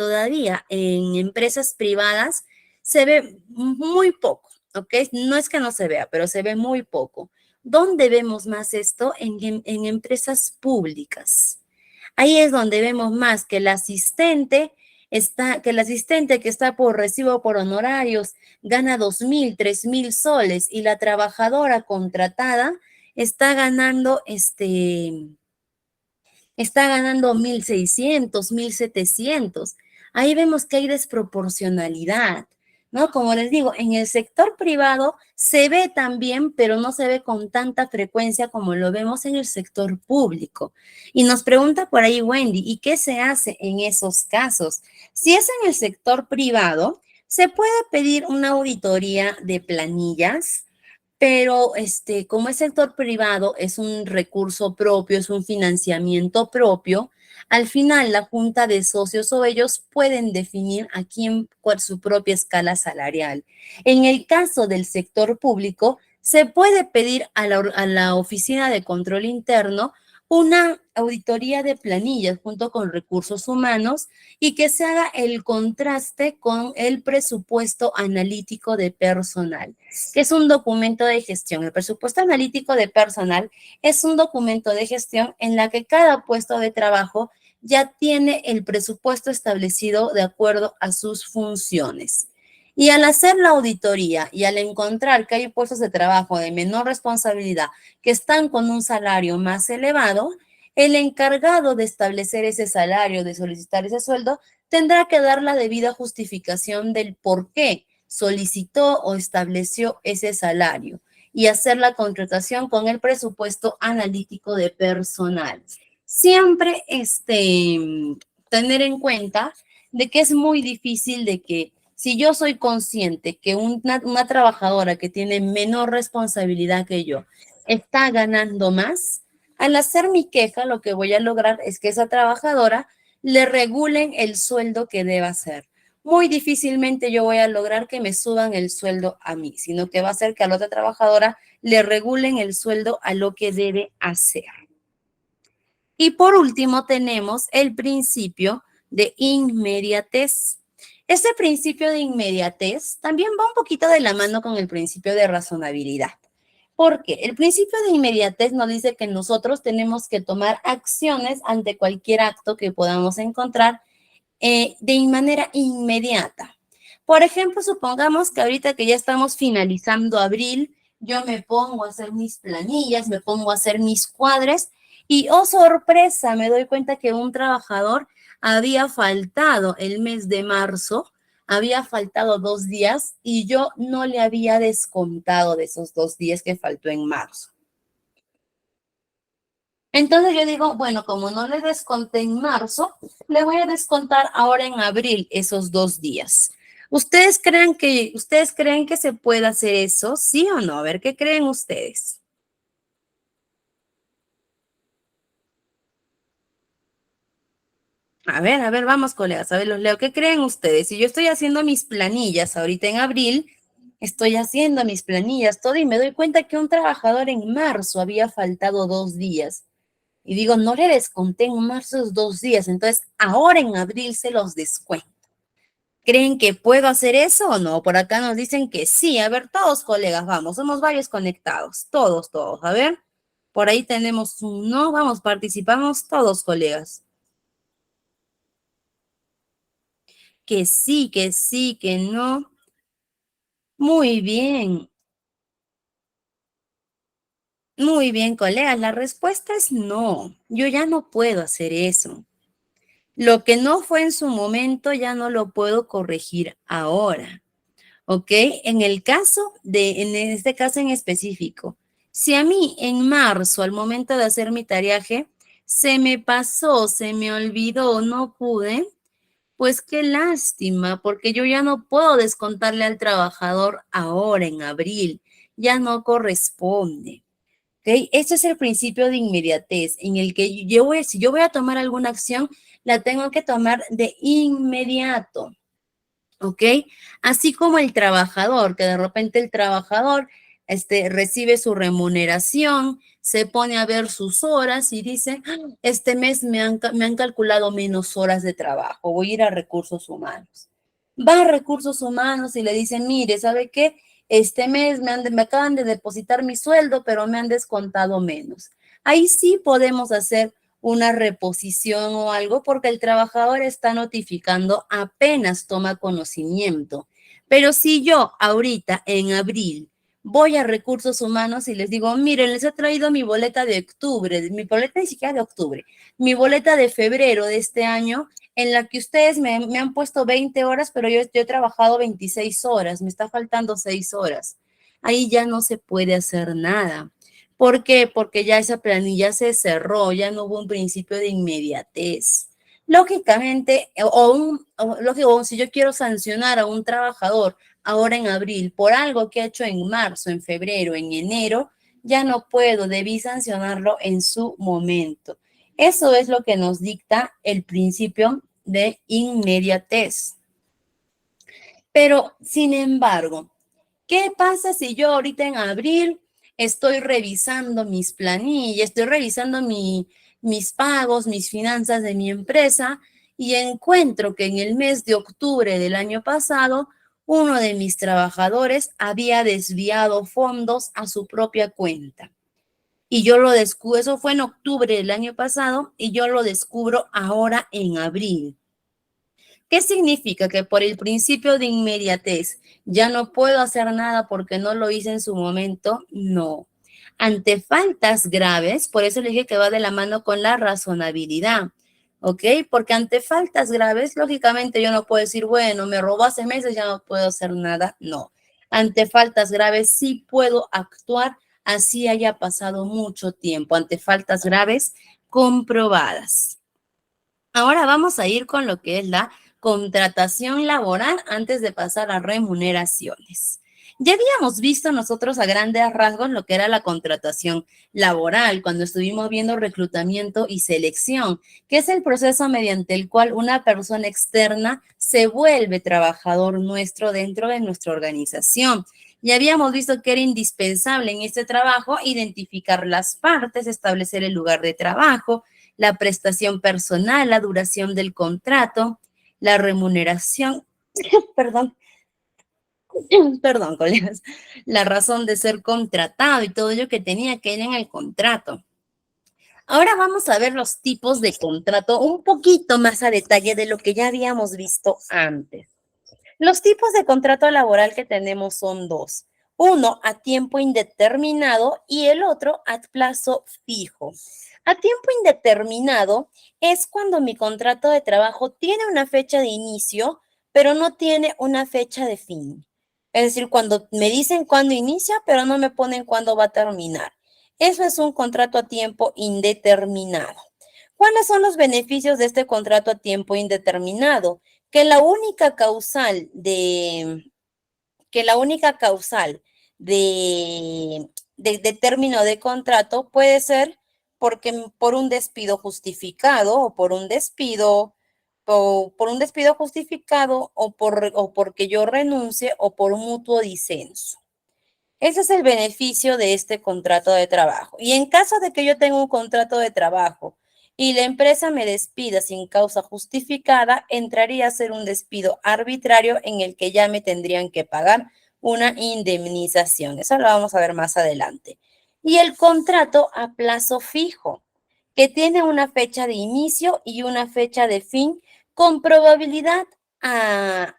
en empresas privadas se ve muy poco, ¿ok? No es que no se vea, pero se ve muy poco. ¿Dónde vemos más esto? En empresas públicas. Ahí es donde vemos más que el asistente que el asistente que está por recibo por honorarios gana 2.000, 3.000 soles y la trabajadora contratada está ganando está ganando 1.600, 1.700. Ahí vemos que hay desproporcionalidad, ¿no? Como les digo, en el sector privado se ve también, pero no se ve con tanta frecuencia como lo vemos en el sector público. Y nos pregunta por ahí Wendy, ¿y qué se hace en esos casos? Si es en el sector privado, se puede pedir una auditoría de planillas, pero como es sector privado, es un recurso propio, es un financiamiento propio. Al final, la junta de socios o ellos pueden definir a quién por su propia escala salarial. En el caso del sector público, se puede pedir a la Oficina de Control Interno una auditoría de planillas junto con recursos humanos y que se haga el contraste con el presupuesto analítico de personal, que es un documento de gestión. El presupuesto analítico de personal es un documento de gestión en la que cada puesto de trabajo ya tiene el presupuesto establecido de acuerdo a sus funciones. Y al hacer la auditoría y al encontrar que hay puestos de trabajo de menor responsabilidad que están con un salario más elevado, el encargado de establecer ese salario, de solicitar ese sueldo, tendrá que dar la debida justificación del por qué solicitó o estableció ese salario y hacer la contratación con el presupuesto analítico de personal. Siempre tener en cuenta de que es muy difícil de que si yo soy consciente que una trabajadora que tiene menor responsabilidad que yo está ganando más, al hacer mi queja, lo que voy a lograr es que esa trabajadora le regulen el sueldo que deba hacer. Muy difícilmente yo voy a lograr que me suban el sueldo a mí, sino que va a ser que a la otra trabajadora le regulen el sueldo a lo que debe hacer. Y por último tenemos el principio de inmediatez. Este principio de inmediatez también va un poquito de la mano con el principio de razonabilidad. Porque el principio de inmediatez nos dice que nosotros tenemos que tomar acciones ante cualquier acto que podamos encontrar de manera inmediata. Por ejemplo, supongamos que ahorita que ya estamos finalizando abril, yo me pongo a hacer mis planillas, me pongo a hacer mis cuadres y, oh sorpresa, me doy cuenta que un trabajador había faltado el mes de marzo, había faltado 2 días y yo no le había descontado de esos 2 días que faltó en marzo. Entonces yo digo, bueno, como no le desconté en marzo, le voy a descontar ahora en abril esos 2 días. ¿Ustedes creen que se puede hacer eso? ¿Sí o no? A ver, ¿qué creen ustedes? A ver, vamos, colegas, a ver, los leo. ¿Qué creen ustedes? Si yo estoy haciendo mis planillas ahorita en abril, estoy haciendo mis planillas, todo, y me doy cuenta que un trabajador en marzo había faltado 2 días. Y digo, no le desconté en marzo esos 2 días, entonces ahora en abril se los descuento. ¿Creen que puedo hacer eso o no? Por acá nos dicen que sí. A ver, todos colegas, vamos, somos varios conectados. Todos, todos. A ver, por ahí tenemos un no. Vamos, participamos todos, colegas. Que sí, que no. Muy bien. Muy bien, colegas. La respuesta es no. Yo ya no puedo hacer eso. Lo que no fue en su momento ya no lo puedo corregir ahora. ¿Ok? En este caso en específico, si a mí en marzo, al momento de hacer mi tariaje, se me pasó, se me olvidó, no pude, pues qué lástima, porque yo ya no puedo descontarle al trabajador ahora en abril, ya no corresponde. ¿Ok? Este es el principio de inmediatez, en el que si yo voy a tomar alguna acción, la tengo que tomar de inmediato. ¿Ok? Así como el trabajador, que de repente el trabajador recibe su remuneración, se pone a ver sus horas y dice, "Ah, este mes me han calculado menos horas de trabajo, voy a ir a recursos humanos". Va a recursos humanos y le dicen, mire, ¿sabe qué? Este mes me acaban de depositar mi sueldo, pero me han descontado menos. Ahí sí podemos hacer una reposición o algo, porque el trabajador está notificando apenas toma conocimiento. Pero si yo ahorita en abril voy a recursos humanos y les digo, miren, les he traído mi boleta de octubre, mi boleta ni siquiera de octubre, mi boleta de febrero de este año, en la que ustedes me han puesto 20 horas, pero yo he trabajado 26 horas, me está faltando 6 horas. Ahí ya no se puede hacer nada. ¿Por qué? Porque ya esa planilla se cerró, ya no hubo un principio de inmediatez. Lógicamente, lógico, si yo quiero sancionar a un trabajador ahora en abril por algo que ha hecho en marzo, en febrero, en enero, ya no puedo, debí sancionarlo en su momento. Eso es lo que nos dicta el principio de inmediatez. Pero, sin embargo, ¿qué pasa si yo ahorita en abril estoy revisando mis planillas, estoy revisando mis pagos, mis finanzas de mi empresa y encuentro que en el mes de octubre del año pasado uno de mis trabajadores había desviado fondos a su propia cuenta? Y yo lo descubro, eso fue en octubre del año pasado y yo lo descubro ahora en abril. ¿Qué significa? Que por el principio de inmediatez ya no puedo hacer nada porque no lo hice en su momento. No. Ante faltas graves, por eso le dije que va de la mano con la razonabilidad, ¿ok? Porque ante faltas graves, lógicamente yo no puedo decir, bueno, me robó hace meses, ya no puedo hacer nada. No. Ante faltas graves sí puedo actuar, así haya pasado mucho tiempo, ante faltas graves comprobadas. Ahora vamos a ir con lo que es la contratación laboral antes de pasar a remuneraciones. Ya habíamos visto nosotros a grandes rasgos lo que era la contratación laboral cuando estuvimos viendo reclutamiento y selección, que es el proceso mediante el cual una persona externa se vuelve trabajador nuestro dentro de nuestra organización. Ya habíamos visto que era indispensable en este trabajo identificar las partes, establecer el lugar de trabajo, la prestación personal, la duración del contrato, la remuneración, perdón, perdón, colegas, la razón de ser contratado y todo ello que tenía que ir en el contrato. Ahora vamos a ver los tipos de contrato un poquito más a detalle de lo que ya habíamos visto antes. Los tipos de contrato laboral que tenemos son dos. Uno a tiempo indeterminado y el otro a plazo fijo. A tiempo indeterminado es cuando mi contrato de trabajo tiene una fecha de inicio, pero no tiene una fecha de fin. Es decir, cuando me dicen cuándo inicia, pero no me ponen cuándo va a terminar. Eso es un contrato a tiempo indeterminado. ¿Cuáles son los beneficios de este contrato a tiempo indeterminado? Que la única causal de término de contrato puede ser porque por un despido justificado o por un despido justificado o porque yo renuncie o por mutuo disenso. Ese es el beneficio de este contrato de trabajo. Y en caso de que yo tenga un contrato de trabajo y la empresa me despida sin causa justificada, entraría a ser un despido arbitrario en el que ya me tendrían que pagar una indemnización. Eso lo vamos a ver más adelante. Y el contrato a plazo fijo, que tiene una fecha de inicio y una fecha de fin con probabilidad a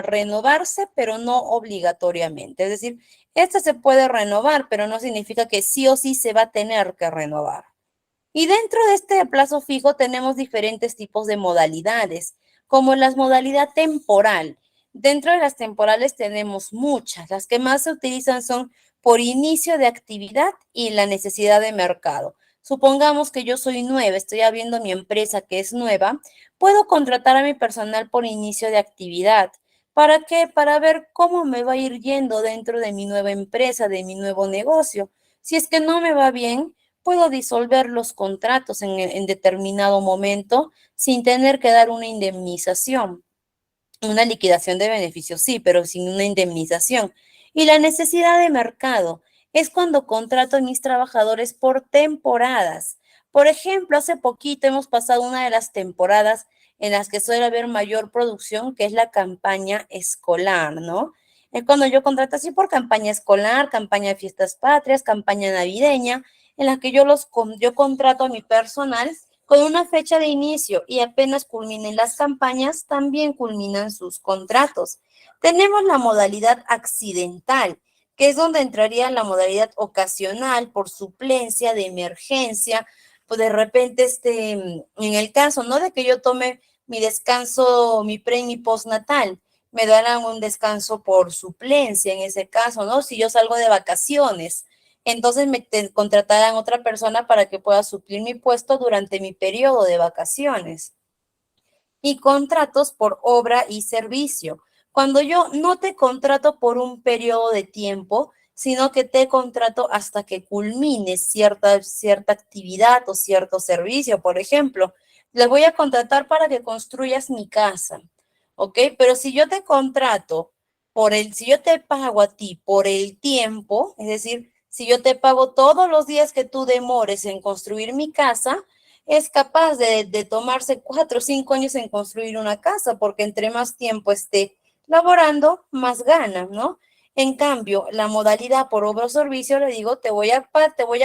renovarse, pero no obligatoriamente. Es decir, este se puede renovar, pero no significa que sí o sí se va a tener que renovar. Y dentro de este plazo fijo tenemos diferentes tipos de modalidades, como la modalidad temporal. Dentro de las temporales tenemos muchas. Las que más se utilizan son por inicio de actividad y la necesidad de mercado. Supongamos que yo soy nueva, estoy abriendo mi empresa que es nueva, puedo contratar a mi personal por inicio de actividad. ¿Para qué? Para ver cómo me va a ir yendo dentro de mi nueva empresa, de mi nuevo negocio. Si es que no me va bien, puedo disolver los contratos en determinado momento sin tener que dar una indemnización. Una liquidación de beneficios, sí, pero sin una indemnización. Y la necesidad de mercado es cuando contrato a mis trabajadores por temporadas. Por ejemplo, hace poquito hemos pasado una de las temporadas en las que suele haber mayor producción, que es la campaña escolar, ¿no? Es cuando yo contrato así por campaña escolar, campaña de fiestas patrias, campaña navideña. en las que yo contrato a mi personal con una fecha de inicio y apenas culminen las campañas, también culminan sus contratos. Tenemos la modalidad accidental, que es donde entraría la modalidad ocasional por suplencia de emergencia, pues de repente, en el caso, ¿no? De que yo tome mi descanso, mi pre y mi postnatal, me darán un descanso por suplencia en ese caso, ¿no? Si yo salgo de vacaciones, entonces contratarán otra persona para que pueda suplir mi puesto durante mi periodo de vacaciones. Y contratos por obra y servicio. Cuando yo no te contrato por un periodo de tiempo, sino que te contrato hasta que culmines cierta actividad o cierto servicio. Por ejemplo, les voy a contratar para que construyas mi casa, ¿ok? Pero si yo te contrato si yo te pago a ti por el tiempo, es decir, si yo te pago todos los días que tú demores en construir mi casa, es capaz de tomarse 4 o 5 años en construir una casa, porque entre más tiempo esté laborando, más gana, ¿no? En cambio, la modalidad por obra o servicio, le digo, te voy a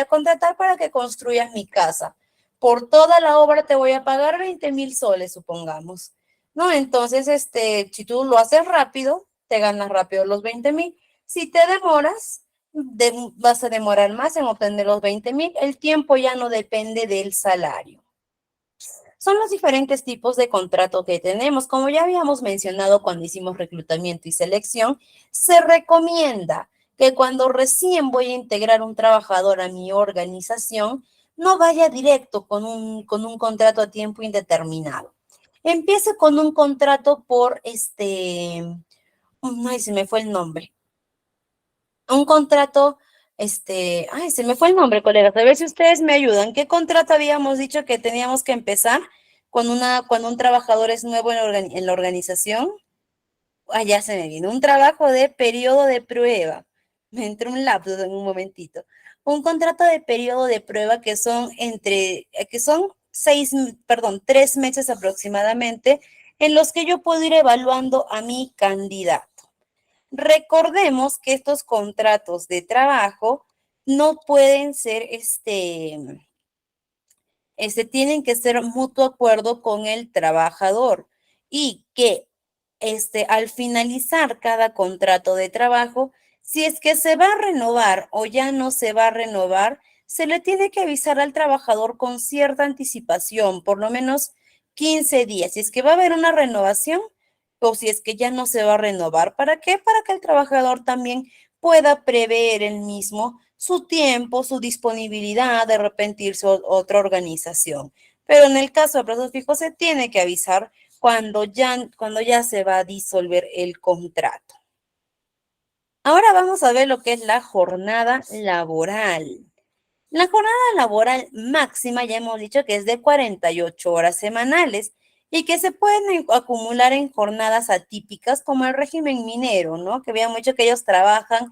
contratar para que construyas mi casa. Por toda la obra te voy a pagar 20,000 soles, supongamos, ¿no? Entonces, si tú lo haces rápido, te ganas rápido los 20,000. Si te demoras, vas a demorar más en obtener los 20,000. El tiempo ya no depende del salario. Son los diferentes tipos de contrato que tenemos. Como ya habíamos mencionado cuando hicimos reclutamiento y selección, se recomienda que cuando recién voy a integrar un trabajador a mi organización, no vaya directo con un contrato a tiempo indeterminado. Empiece con un contrato por ay, se me fue el nombre. Un contrato, ay, se me fue el nombre, colegas. A ver si ustedes me ayudan. ¿Qué contrato habíamos dicho que teníamos que empezar cuando un trabajador es nuevo en la organización? Ah, ya se me vino. Un trabajo de periodo de prueba. Me entró un lapsus en un momentito. Un contrato de periodo de prueba que son 3 meses aproximadamente, en los que yo puedo ir evaluando a mi candidato. Recordemos que estos contratos de trabajo no pueden ser, tienen que ser mutuo acuerdo con el trabajador y que, al finalizar cada contrato de trabajo, si es que se va a renovar o ya no se va a renovar, se le tiene que avisar al trabajador con cierta anticipación, por lo menos 15 días. Si es que va a haber una renovación, o si es que ya no se va a renovar. ¿Para qué? Para que el trabajador también pueda prever él mismo su tiempo, su disponibilidad de repente irse a otra organización. Pero en el caso de plazos fijos se tiene que avisar cuando ya se va a disolver el contrato. Ahora vamos a ver lo que es la jornada laboral. La jornada laboral máxima ya hemos dicho que es de 48 horas semanales y que se pueden acumular en jornadas atípicas como el régimen minero, ¿no? Que habíamos dicho que ellos trabajan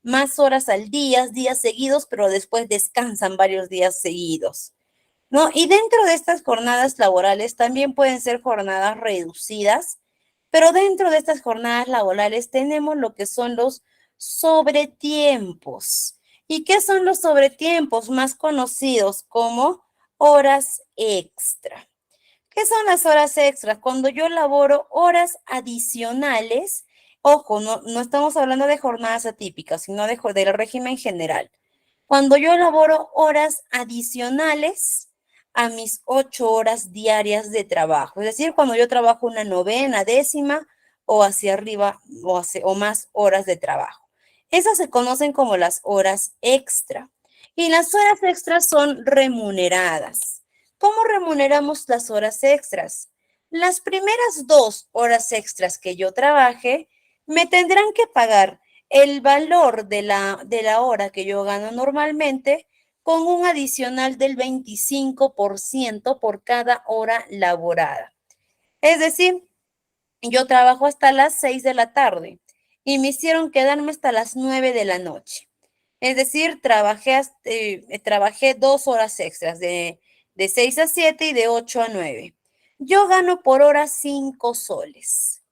más horas al día, días seguidos, pero después descansan varios días seguidos, ¿no? Y dentro de estas jornadas laborales también pueden ser jornadas reducidas, pero dentro de estas jornadas laborales tenemos lo que son los sobretiempos. ¿Y qué son los sobretiempos? Más conocidos como horas extra. ¿Qué son las horas extras? Cuando yo laboro horas adicionales, ojo, no estamos hablando de jornadas atípicas, sino del régimen general. Cuando yo laboro horas adicionales a mis 8 horas diarias de trabajo, es decir, cuando yo trabajo una novena, décima o hacia arriba o más horas de trabajo. Esas se conocen como las horas extra. Y las horas extras son remuneradas. ¿Cómo remuneramos las horas extras? Las primeras 2 horas extras que yo trabaje, me tendrán que pagar el valor de la hora que yo gano normalmente con un adicional del 25% por cada hora laborada. Es decir, yo trabajo hasta las 6 de la tarde y me hicieron quedarme hasta las 9 de la noche. Es decir, trabajé 2 horas extras de 6 a 7 y de 8 a 9. Yo gano por hora 5 soles.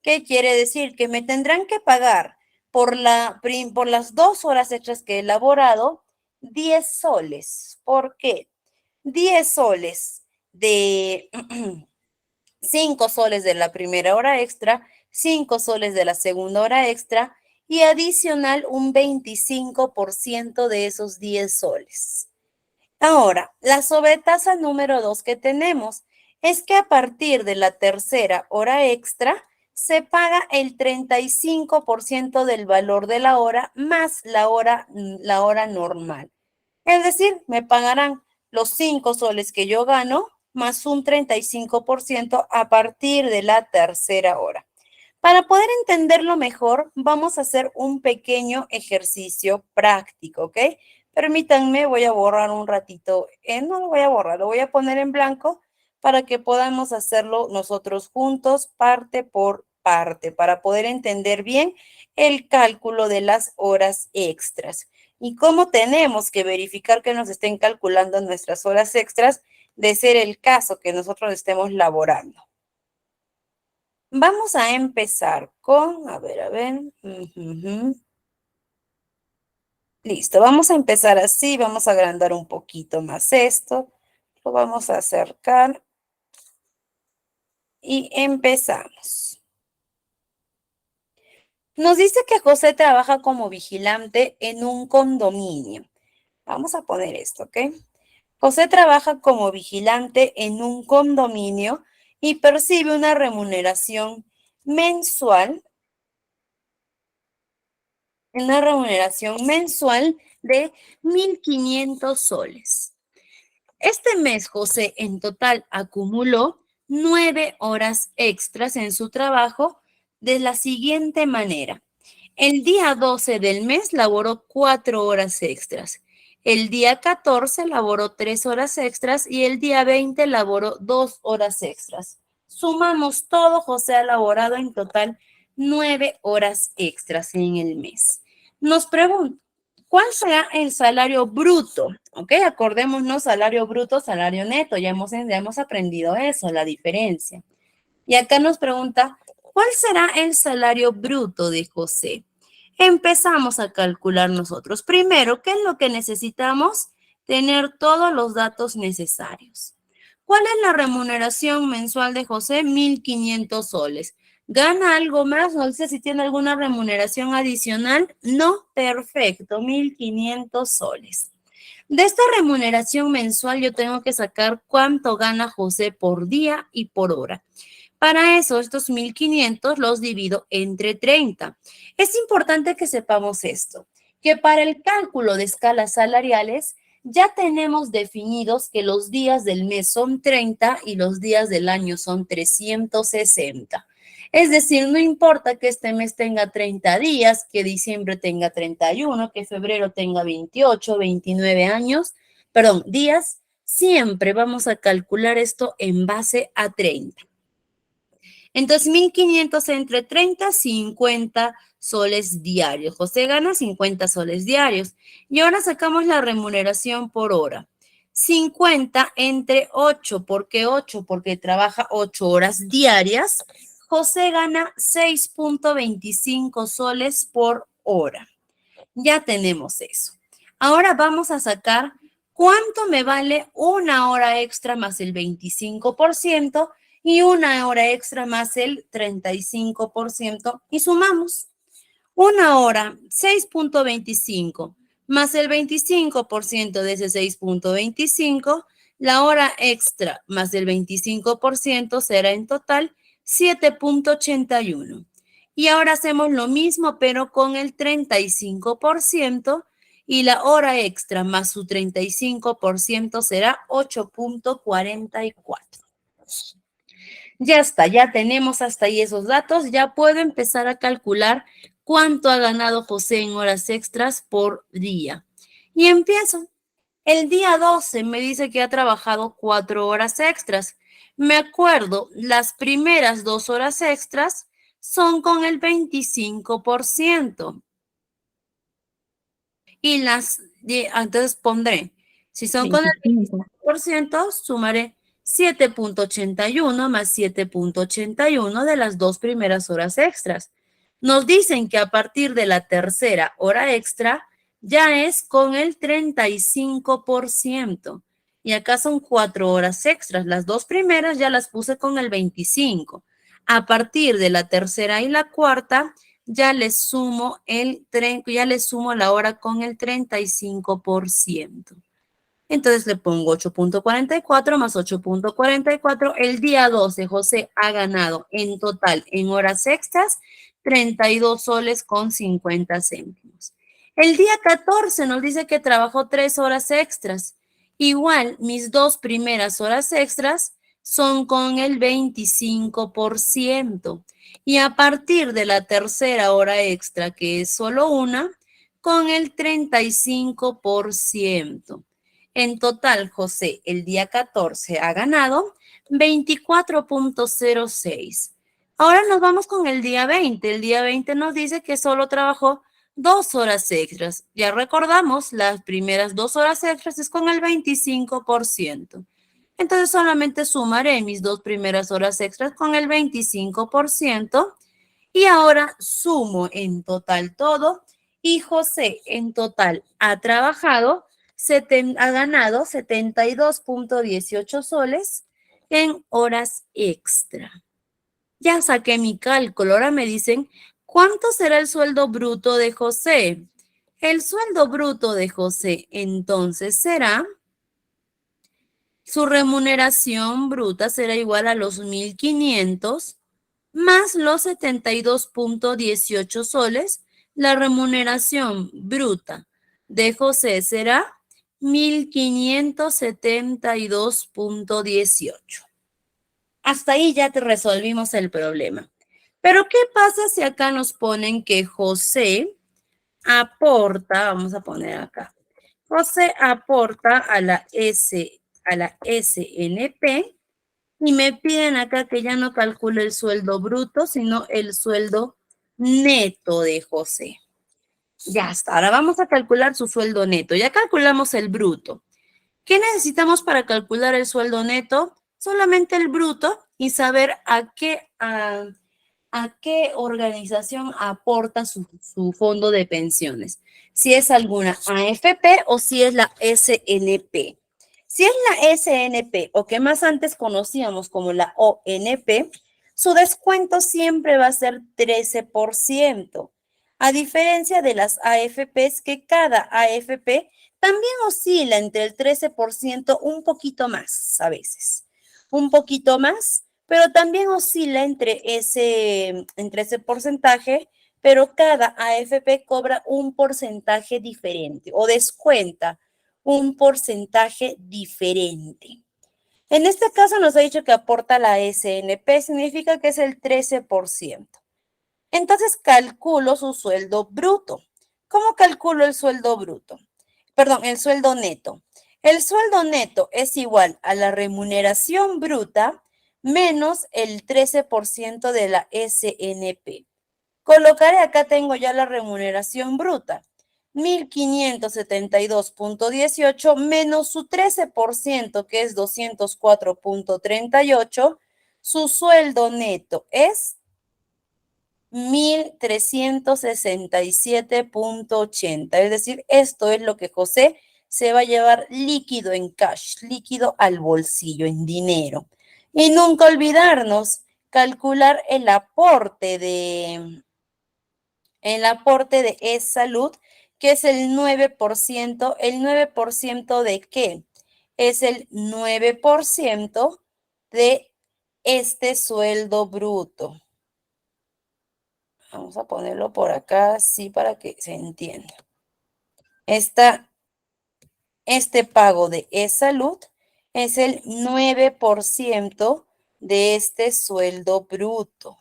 ¿Qué quiere decir? Que me tendrán que pagar por las 2 horas extras que he elaborado 10 soles. ¿Por qué? 10 soles de 5 soles de la primera hora extra, 5 soles de la segunda hora extra y adicional un 25% de esos 10 soles. Ahora, la sobretasa número 2 que tenemos es que a partir de la tercera hora extra se paga el 35% del valor de la hora más la hora normal. Es decir, me pagarán los 5 soles que yo gano más un 35% a partir de la tercera hora. Para poder entenderlo mejor, vamos a hacer un pequeño ejercicio práctico, ¿ok? Permítanme, voy a borrar un ratito. No lo voy a borrar, lo voy a poner en blanco para que podamos hacerlo nosotros juntos, parte por parte, para poder entender bien el cálculo de las horas extras. Y cómo tenemos que verificar que nos estén calculando nuestras horas extras de ser el caso que nosotros estemos laborando. Vamos a empezar con, a ver. Listo, vamos a empezar así, vamos a agrandar un poquito más esto, lo vamos a acercar y empezamos. Nos dice que José trabaja como vigilante en un condominio. Vamos a poner esto, ¿ok? José trabaja como vigilante en un condominio y percibe una remuneración mensual de 1.500 soles. Este mes, José en total acumuló 9 horas extras en su trabajo de la siguiente manera. El día 12 del mes laboró 4 horas extras. El día 14 laboró 3 horas extras y el día 20 laboró 2 horas extras. Sumamos todo, José ha laborado en total 9 horas extras en el mes. Nos pregunta, ¿cuál será el salario bruto? Ok, acordémonos salario bruto, salario neto. Ya hemos aprendido eso, la diferencia. Y acá nos pregunta, ¿cuál será el salario bruto de José? Empezamos a calcular nosotros. Primero, ¿qué es lo que necesitamos? Tener todos los datos necesarios. ¿Cuál es la remuneración mensual de José? 1.500 soles. ¿Gana algo más? No sé si tiene alguna remuneración adicional. No, perfecto, 1.500 soles. De esta remuneración mensual yo tengo que sacar cuánto gana José por día y por hora. Para eso, estos 1.500 los divido entre 30. Es importante que sepamos esto, que para el cálculo de escalas salariales ya tenemos definidos que los días del mes son 30 y los días del año son 360. Es decir, no importa que este mes tenga 30 días, que diciembre tenga 31, que febrero tenga 28, 29 días, siempre vamos a calcular esto en base a 30. Entonces, 1.500 entre 30, 50 soles diarios. José gana 50 soles diarios. Y ahora sacamos la remuneración por hora. 50 entre 8. ¿Por qué 8? Porque trabaja 8 horas diarias. José gana 6.25 soles por hora. Ya tenemos eso. Ahora vamos a sacar cuánto me vale una hora extra más el 25% y una hora extra más el 35% y sumamos. Una hora, 6.25 más el 25% de ese 6.25, la hora extra más el 25% será en total 7.81. Y ahora hacemos lo mismo, pero con el 35% y la hora extra más su 35% será 8.44. Ya está, ya tenemos hasta ahí esos datos. Ya puedo empezar a calcular cuánto ha ganado José en horas extras por día. Y empiezo. El día 12 me dice que ha trabajado 4 horas extras. Me acuerdo, las primeras 2 horas extras son con el 25%. Y entonces pondré, si son con el 25%, sumaré 7.81 más 7.81 de las 2 primeras horas extras. Nos dicen que a partir de la tercera hora extra ya es con el 35%. Y acá son 4 horas extras. Las dos primeras ya las puse con el 25. A partir de la tercera y la cuarta, ya les sumo la hora con el 35%. Entonces le pongo 8.44 más 8.44. El día 12, José ha ganado en total en horas extras 32 soles con 50 céntimos. El día 14 nos dice que trabajó 3 horas extras. Igual, mis dos primeras horas extras son con el 25%. Y a partir de la tercera hora extra, que es solo una, con el 35%. En total, José, el día 14 ha ganado 24.06. Ahora nos vamos con el día 20. El día 20 nos dice que solo trabajó 2 horas extras. Ya recordamos, las primeras 2 horas extras es con el 25%. Entonces solamente sumaré mis dos primeras horas extras con el 25%. Y ahora sumo en total todo. Y José en total ha trabajado, ha ganado 72.18 soles en horas extra. Ya saqué mi cálculo. Ahora me dicen, ¿cuánto será el sueldo bruto de José? El sueldo bruto de José entonces será, su remuneración bruta será igual a los 1.500 más los 72.18 soles. La remuneración bruta de José será 1.572.18. Hasta ahí ya te resolvimos el problema. Pero ¿qué pasa si acá nos ponen que José aporta, vamos a poner acá, José aporta a la SNP y me piden acá que ya no calcule el sueldo bruto, sino el sueldo neto de José. Ya está, ahora vamos a calcular su sueldo neto. Ya calculamos el bruto. ¿Qué necesitamos para calcular el sueldo neto? Solamente el bruto y saber a qué organización aporta su fondo de pensiones. Si es alguna AFP o si es la SNP. Si es la SNP o que más antes conocíamos como la ONP, su descuento siempre va a ser 13%. A diferencia de las AFPs, que cada AFP también oscila entre el 13%, un poquito más a veces. Un poquito más, pero también oscila entre ese porcentaje, pero cada AFP cobra un porcentaje diferente o descuenta un porcentaje diferente. En este caso nos ha dicho que aporta la SNP, significa que es el 13%. Entonces calculo su sueldo bruto. ¿Cómo calculo el sueldo bruto? Perdón, el sueldo neto. El sueldo neto es igual a la remuneración bruta menos el 13% de la SNP. Colocaré acá, tengo ya la remuneración bruta. 1.572.18 menos su 13%, que es 204.38. Su sueldo neto es 1.367.80. Es decir, esto es lo que José se va a llevar líquido en cash, líquido al bolsillo, en dinero. Y nunca olvidarnos calcular el aporte de E-Salud, que es el 9%. ¿El 9% de qué? Es el 9% de este sueldo bruto. Vamos a ponerlo por acá, así para que se entienda. Este pago de E-Salud es el 9% de este sueldo bruto.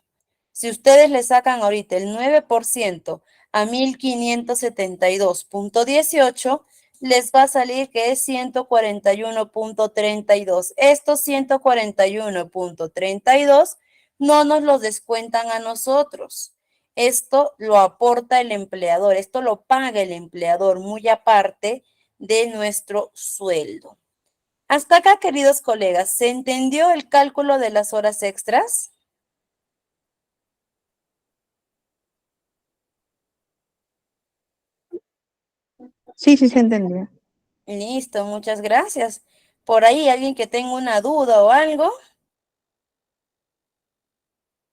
Si ustedes le sacan ahorita el 9% a 1.572.18, les va a salir que es 141.32. Estos 141.32 no nos los descuentan a nosotros. Esto lo aporta el empleador, esto lo paga el empleador muy aparte de nuestro sueldo. Hasta acá, queridos colegas, ¿se entendió el cálculo de las horas extras? Sí, sí, se entendió. Listo, muchas gracias. Por ahí, alguien que tenga una duda o algo.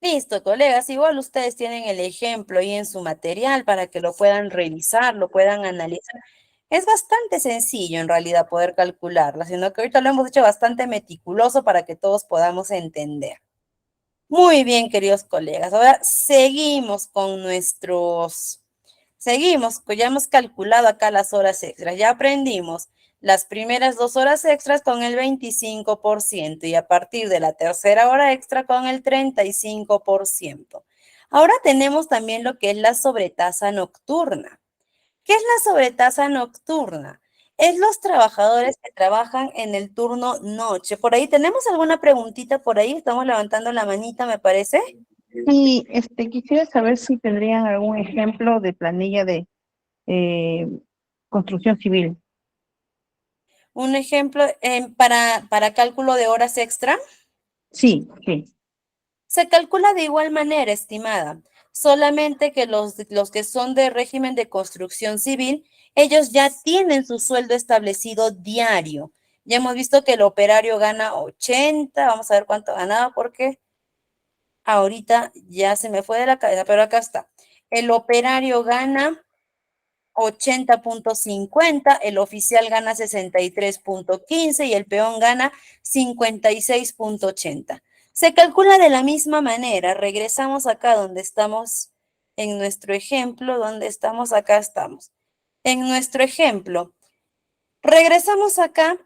Listo, colegas, igual ustedes tienen el ejemplo ahí en su material para que lo puedan revisar, lo puedan analizar. Es bastante sencillo en realidad poder calcularla, sino que ahorita lo hemos hecho bastante meticuloso para que todos podamos entender. Muy bien, queridos colegas. Ahora seguimos, ya hemos calculado acá las horas extras. Ya aprendimos las primeras 2 horas extras con el 25% y a partir de la tercera hora extra con el 35%. Ahora tenemos también lo que es la sobretasa nocturna. ¿Qué es la sobretasa nocturna? Es los trabajadores que trabajan en el turno noche. Por ahí, ¿tenemos alguna preguntita por ahí? Estamos levantando la manita, me parece. Y quisiera saber si tendrían algún ejemplo de planilla de eh, construcción civil. Un ejemplo para cálculo de horas extra. Sí, sí. Se calcula de igual manera, estimada, solamente que los que son de régimen de construcción civil, ellos ya tienen su sueldo establecido diario. Ya hemos visto que el operario gana 80, vamos a ver cuánto ganaba porque ahorita ya se me fue de la cabeza, pero acá está. El operario gana 80,50, el oficial gana 63,15 y el peón gana 56,80. Se calcula de la misma manera. Regresamos acá donde estamos en nuestro ejemplo, donde estamos, acá estamos. En nuestro ejemplo, regresamos acá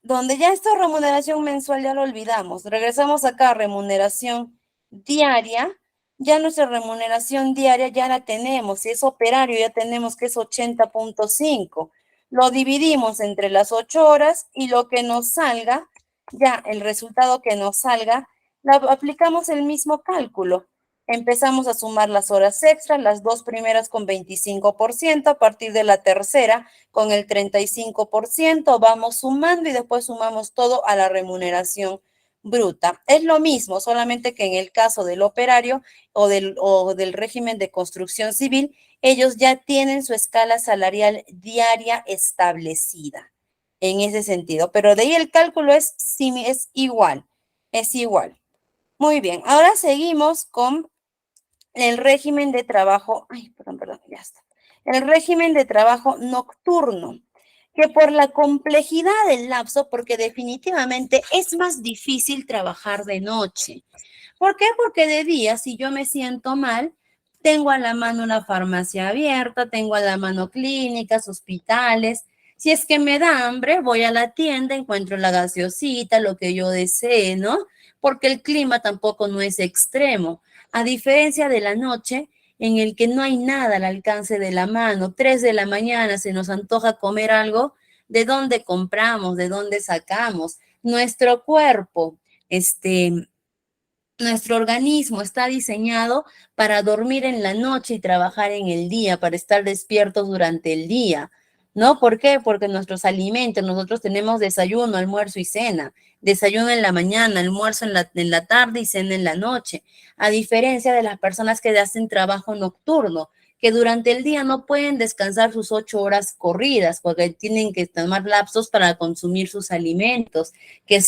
donde ya esta remuneración mensual ya lo olvidamos. Regresamos acá a remuneración diaria. Ya nuestra remuneración diaria ya la tenemos. Si es operario, ya tenemos que es 80,5. Lo dividimos entre las 8 horas y lo que nos salga, ya el resultado que nos salga, aplicamos el mismo cálculo. Empezamos a sumar las horas extras, las dos primeras con 25%, a partir de la tercera con el 35%, vamos sumando y después sumamos todo a la remuneración bruta. Es lo mismo, solamente que en el caso del operario o del régimen de construcción civil, ellos ya tienen su escala salarial diaria establecida en ese sentido. Pero de ahí el cálculo es igual, es igual. Muy bien, ahora seguimos con el régimen de trabajo, ay, perdón, ya está. El régimen de trabajo nocturno, que por la complejidad del lapso, porque definitivamente es más difícil trabajar de noche. ¿Por qué? Porque de día, si yo me siento mal, tengo a la mano una farmacia abierta, tengo a la mano clínicas, hospitales. Si es que me da hambre, voy a la tienda, encuentro la gaseosita, lo que yo desee, ¿no? Porque el clima tampoco no es extremo. A diferencia de la noche, en el que no hay nada al alcance de la mano, 3 de la mañana se nos antoja comer algo, ¿de dónde compramos? ¿De dónde sacamos? Nuestro cuerpo, nuestro organismo está diseñado para dormir en la noche y trabajar en el día, para estar despiertos durante el día. ¿No? ¿Por qué? Porque nuestros alimentos, nosotros tenemos desayuno, almuerzo y cena. Desayuno en la mañana, almuerzo en la tarde y cena en la noche. A diferencia de las personas que hacen trabajo nocturno, que durante el día no pueden descansar sus 8 horas corridas porque tienen que tomar lapsos para consumir sus alimentos, que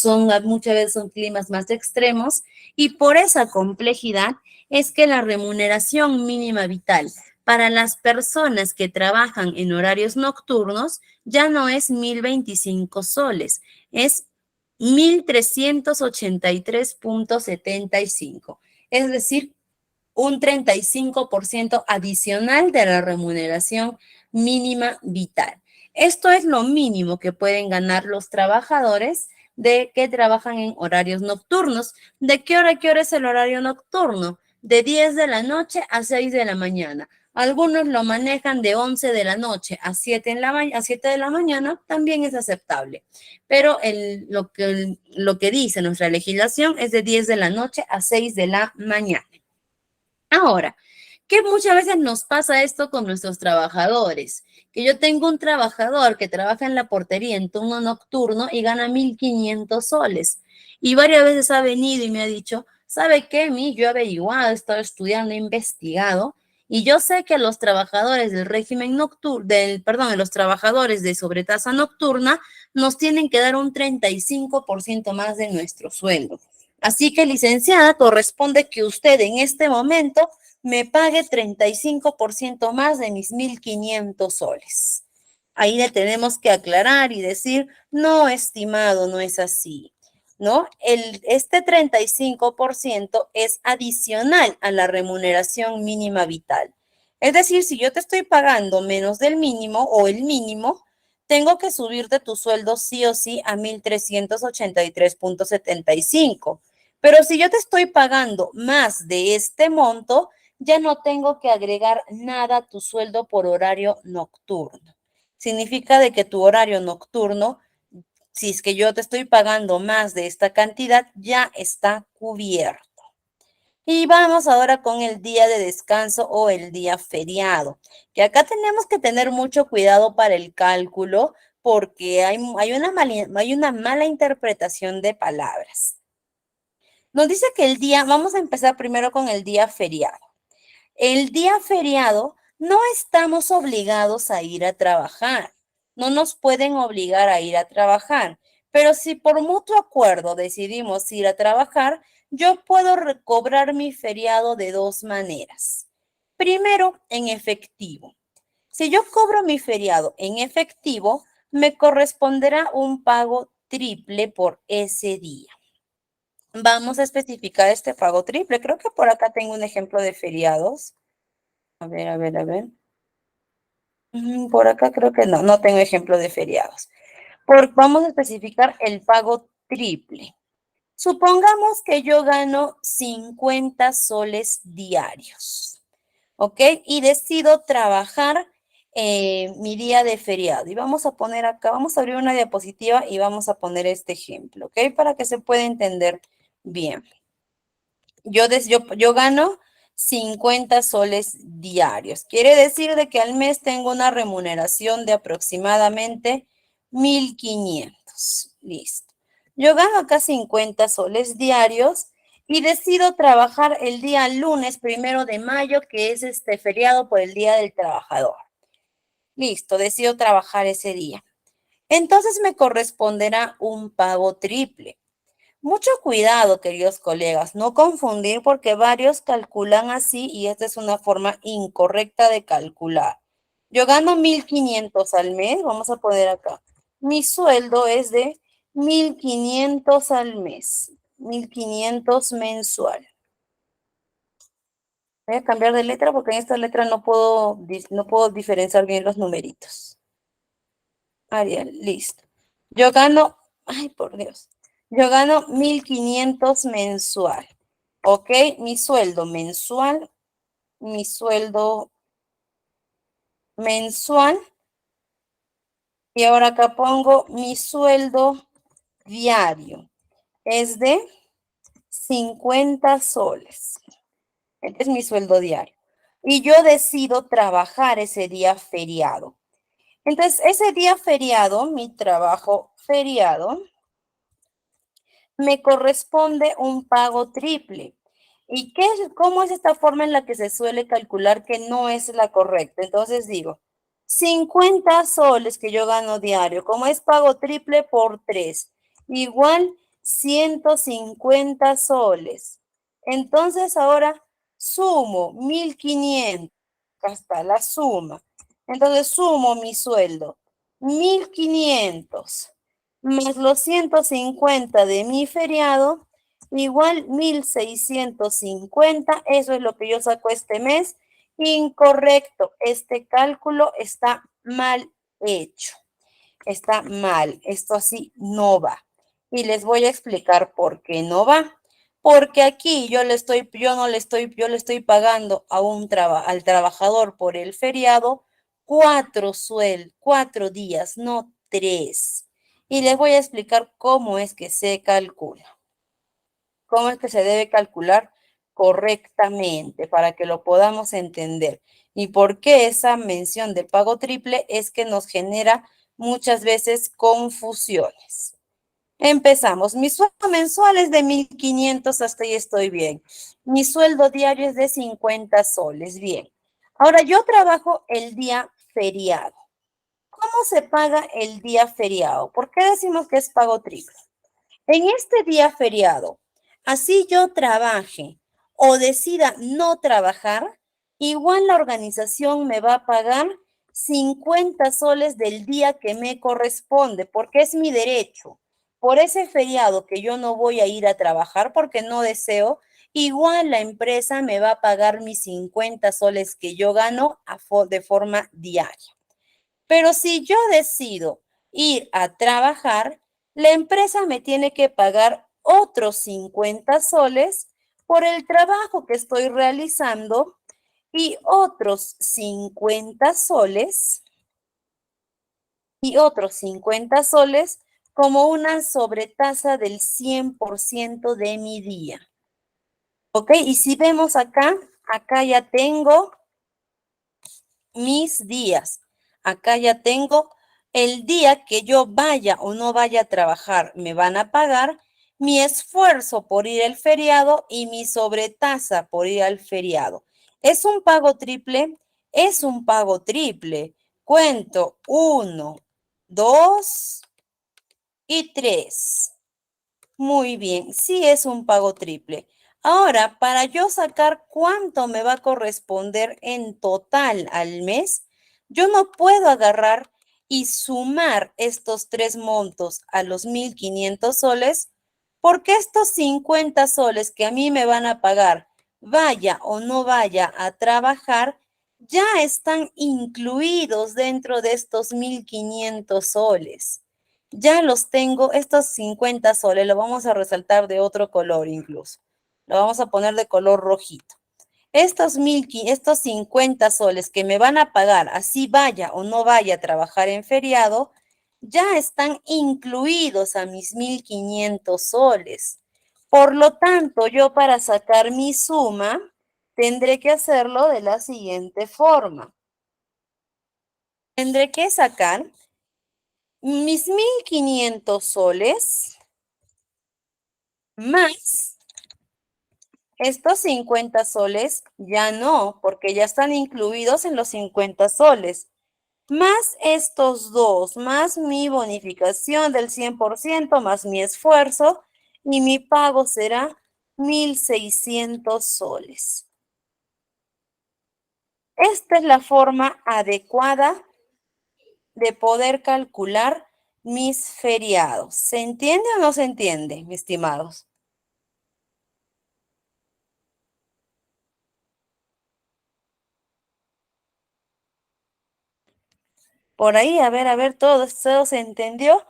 muchas veces son climas más extremos, y por esa complejidad es que la remuneración mínima vital para las personas que trabajan en horarios nocturnos ya no es 1.025 soles, es 1.383,75. Es decir, un 35% adicional de la remuneración mínima vital. Esto es lo mínimo que pueden ganar los trabajadores de que trabajan en horarios nocturnos. ¿De qué hora a qué hora es el horario nocturno? De 10 de la noche a 6 de la mañana. Algunos lo manejan de 11 de la noche a 7 de la mañana, también es aceptable. Pero lo que dice nuestra legislación es de 10 de la noche a 6 de la mañana. Ahora, que muchas veces nos pasa esto con nuestros trabajadores, que yo tengo un trabajador que trabaja en la portería en turno nocturno y gana 1.500 soles. Y varias veces ha venido y me ha dicho, ¿sabe qué, Mi? Yo he averiguado, he estado estudiando, he investigado Y yo sé que los trabajadores del régimen nocturno, los trabajadores de sobretasa nocturna nos tienen que dar un 35% más de nuestro sueldo. Así que, licenciada, corresponde que usted en este momento me pague 35% más de mis 1.500 soles. Ahí le tenemos que aclarar y decir, no, estimado, no es así, ¿no? Este 35% es adicional a la remuneración mínima vital. Es decir, si yo te estoy pagando menos del mínimo o el mínimo, tengo que subirte tu sueldo sí o sí a 1.383.75. Pero si yo te estoy pagando más de este monto, ya no tengo que agregar nada a tu sueldo por horario nocturno. Significa de que tu horario nocturno, si es que yo te estoy pagando más de esta cantidad, ya está cubierto. Y vamos ahora con el día de descanso o el día feriado, que acá tenemos que tener mucho cuidado para el cálculo porque hay una mala interpretación de palabras. Nos dice que vamos a empezar primero con el día feriado. El día feriado no estamos obligados a ir a trabajar, no nos pueden obligar a ir a trabajar, pero si por mutuo acuerdo decidimos ir a trabajar, yo puedo recobrar mi feriado de dos maneras. Primero, en efectivo. Si yo cobro mi feriado en efectivo, me corresponderá un pago triple por ese día. Vamos a especificar este pago triple. Creo que por acá tengo un ejemplo de feriados. A ver, a ver, a ver. Por acá creo que no tengo ejemplo de feriados. Vamos a especificar el pago triple. Supongamos que yo gano 50 soles diarios, ¿ok? Y decido trabajar mi día de feriado. Y vamos a poner acá, vamos a abrir una diapositiva y vamos a poner este ejemplo, ¿ok? Para que se pueda entender bien. Yo gano 50 soles diarios. Quiere decir de que al mes tengo una remuneración de aproximadamente 1.500. Listo. Yo gano acá 50 soles diarios y decido trabajar el día lunes 1 de mayo, que es este feriado por el Día del Trabajador. Listo, decido trabajar ese día. Entonces me corresponderá un pago triple. Mucho cuidado, queridos colegas, no confundir porque varios calculan así y esta es una forma incorrecta de calcular. Yo gano 1.500 al mes, vamos a poner acá. Mi sueldo es de 1.500 al mes, 1.500 mensual. Voy a cambiar de letra porque en esta letra no puedo diferenciar bien los numeritos. Arial, listo. Yo gano, ay, por Dios, yo gano 1.500 mensual, ¿ok? Mi sueldo mensual, y ahora acá pongo mi sueldo diario, es de 50 soles. Este es mi sueldo diario. Y yo decido trabajar ese día feriado. Entonces, ese día feriado, mi trabajo feriado, me corresponde un pago triple. ¿Y cómo es esta forma en la que se suele calcular que no es la correcta? Entonces digo, 50 soles que yo gano diario, como es pago triple por 3, igual 150 soles. Entonces ahora sumo 1.500, hasta la suma. Entonces sumo mi sueldo, 1.500 más los 150 de mi feriado, igual 1.650, eso es lo que yo saco este mes. Incorrecto, este cálculo está mal hecho, está mal, esto así no va. Y les voy a explicar por qué no va. Porque aquí yo le estoy pagando al trabajador por el feriado 4 días, no 3. Y les voy a explicar cómo es que se calcula, cómo es que se debe calcular correctamente para que lo podamos entender. Y por qué esa mención del pago triple es que nos genera muchas veces confusiones. Empezamos. Mi sueldo mensual es de 1.500, hasta ahí estoy bien. Mi sueldo diario es de 50 soles, bien. Ahora, yo trabajo el día feriado. ¿Cómo se paga el día feriado? ¿Por qué decimos que es pago triple? En este día feriado, así yo trabaje o decida no trabajar, igual la organización me va a pagar 50 soles del día que me corresponde, porque es mi derecho. Por ese feriado que yo no voy a ir a trabajar porque no deseo, igual la empresa me va a pagar mis 50 soles que yo gano de forma diaria. Pero si yo decido ir a trabajar, la empresa me tiene que pagar otros 50 soles por el trabajo que estoy realizando y otros 50 soles como una sobretasa del 100% de mi día. ¿Ok? Y si vemos acá ya tengo mis días. Acá ya tengo el día que yo vaya o no vaya a trabajar, me van a pagar mi esfuerzo por ir al feriado y mi sobretasa por ir al feriado. ¿Es un pago triple? Es un pago triple. Cuento 1, 2 y 3. Muy bien, sí es un pago triple. Ahora, para yo sacar cuánto me va a corresponder en total al mes, yo no puedo agarrar y sumar estos tres montos a los 1.500 soles, porque estos 50 soles que a mí me van a pagar, vaya o no vaya a trabajar, ya están incluidos dentro de estos 1.500 soles. Ya los tengo, estos 50 soles, lo vamos a resaltar de otro color incluso. Lo vamos a poner de color rojito. Estos 50 soles que me van a pagar, así vaya o no vaya a trabajar en feriado, ya están incluidos a mis 1.500 soles. Por lo tanto, yo para sacar mi suma, tendré que hacerlo de la siguiente forma. Tendré que sacar mis 1.500 soles más estos 50 soles, ya no, porque ya están incluidos en los 50 soles. Más estos dos, más mi bonificación del 100%, más mi esfuerzo, y mi pago será 1.600 soles. Esta es la forma adecuada de poder calcular mis feriados. ¿Se entiende o no se entiende, mis estimados? Por ahí, a ver, todo se entendió.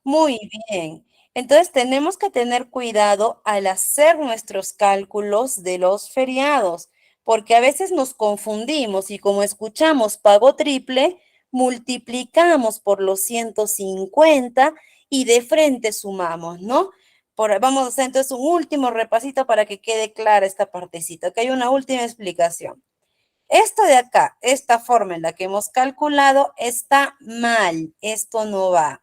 Muy bien. Entonces tenemos que tener cuidado al hacer nuestros cálculos de los feriados, porque a veces nos confundimos y como escuchamos pago triple, multiplicamos por los 150 y de frente sumamos, ¿no? Vamos a hacer entonces un último repasito para que quede clara esta partecita, que hay una última explicación. Esto de acá, esta forma en la que hemos calculado, está mal. Esto no va.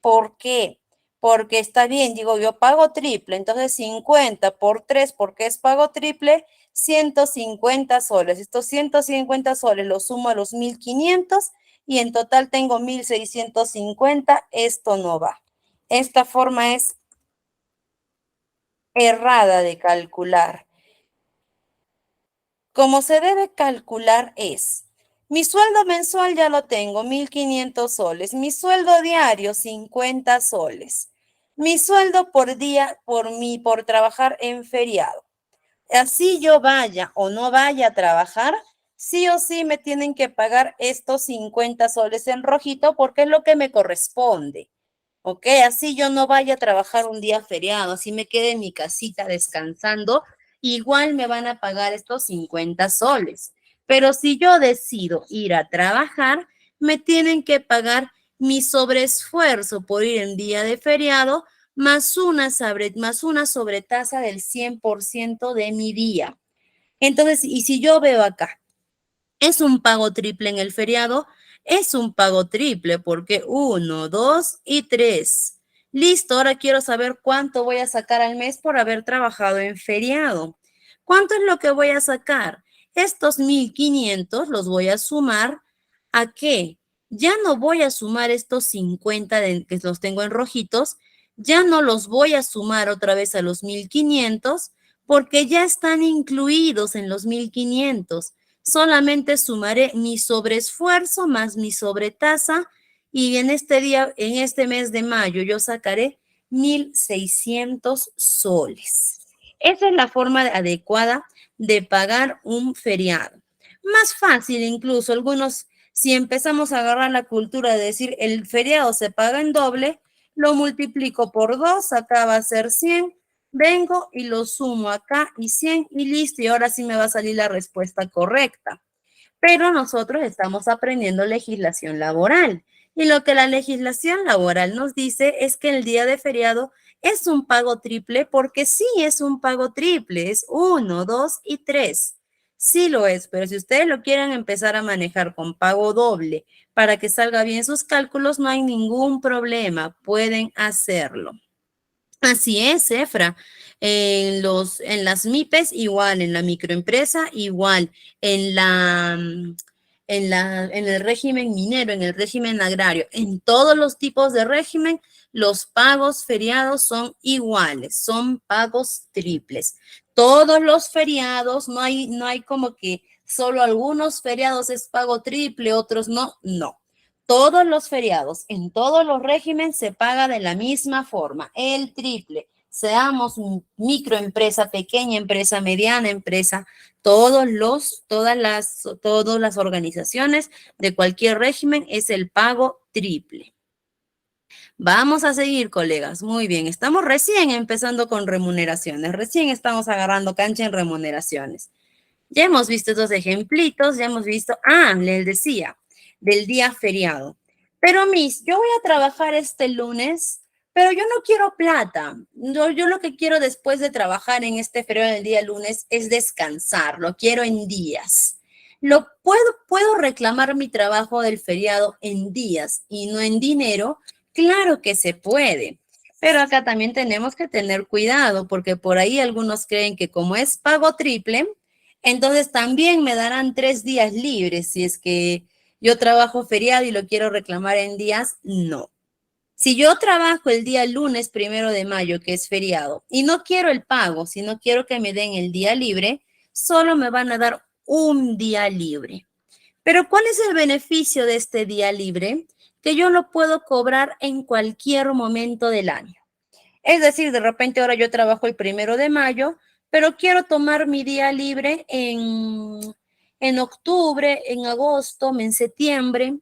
¿Por qué? Porque está bien, digo, yo pago triple, entonces 50 por 3, porque es pago triple, 150 soles. Estos 150 soles los sumo a los 1.500 y en total tengo 1.650. Esto no va. Esta forma es errada de calcular. Como se debe calcular es, mi sueldo mensual ya lo tengo, 1.500 soles. Mi sueldo diario, 50 soles. Mi sueldo por día, por trabajar en feriado. Así yo vaya o no vaya a trabajar, sí o sí me tienen que pagar estos 50 soles en rojito porque es lo que me corresponde. ¿Ok? Así yo no vaya a trabajar un día feriado, así me quede en mi casita descansando, igual me van a pagar estos 50 soles. Pero si yo decido ir a trabajar, me tienen que pagar mi sobreesfuerzo por ir en día de feriado, más una sobretasa del 100% de mi día. Entonces, y si yo veo acá, es un pago triple en el feriado, es un pago triple porque 1, 2 y 3. Listo, ahora quiero saber cuánto voy a sacar al mes por haber trabajado en feriado. ¿Cuánto es lo que voy a sacar? Estos 1.500 los voy a sumar ¿a qué? Ya no voy a sumar estos 50 que los tengo en rojitos, ya no los voy a sumar otra vez a los 1.500 porque ya están incluidos en los 1.500. Solamente sumaré mi sobreesfuerzo más mi sobretasa y en este día, en este mes de mayo, yo sacaré 1.600 soles. Esa es la forma adecuada de pagar un feriado. Más fácil incluso, algunos, si empezamos a agarrar la cultura de decir el feriado se paga en doble, lo multiplico por 2, acá va a ser 100, vengo y lo sumo acá y 100 y listo, y ahora sí me va a salir la respuesta correcta. Pero nosotros estamos aprendiendo legislación laboral. Y lo que la legislación laboral nos dice es que el día de feriado es un pago triple porque sí es un pago triple, es 1, 2 y 3. Sí lo es, pero si ustedes lo quieren empezar a manejar con pago doble para que salga bien sus cálculos, no hay ningún problema, pueden hacerlo. Así es, Efra. En las MIPES igual, en la microempresa igual, en el régimen minero, en el régimen agrario, en todos los tipos de régimen, los pagos feriados son iguales, son pagos triples. Todos los feriados, no hay como que solo algunos feriados es pago triple, otros no, no. Todos los feriados, en todos los regímenes se paga de la misma forma, el triple. Seamos microempresa, pequeña empresa, mediana empresa, todas las organizaciones de cualquier régimen es el pago triple. Vamos a seguir, colegas. Muy bien, estamos recién empezando con remuneraciones, recién estamos agarrando cancha en remuneraciones. Ya hemos visto estos ejemplitos, ya hemos visto, les decía, del día feriado. Pero, Miss, yo voy a trabajar este lunes, pero yo no quiero plata. Yo lo que quiero después de trabajar en este feriado del día lunes es descansar, lo quiero en días. ¿Puedo reclamar mi trabajo del feriado en días y no en dinero? Claro que se puede. Pero acá también tenemos que tener cuidado porque por ahí algunos creen que como es pago triple, entonces también me darán 3 días libres si es que yo trabajo feriado y lo quiero reclamar en días, no. Si yo trabajo el día lunes 1 de mayo, que es feriado, y no quiero el pago, sino quiero que me den el día libre, solo me van a dar un día libre. Pero ¿cuál es el beneficio de este día libre? Que yo lo puedo cobrar en cualquier momento del año. Es decir, de repente ahora yo trabajo el 1 de mayo, pero quiero tomar mi día libre en octubre, en agosto, en septiembre.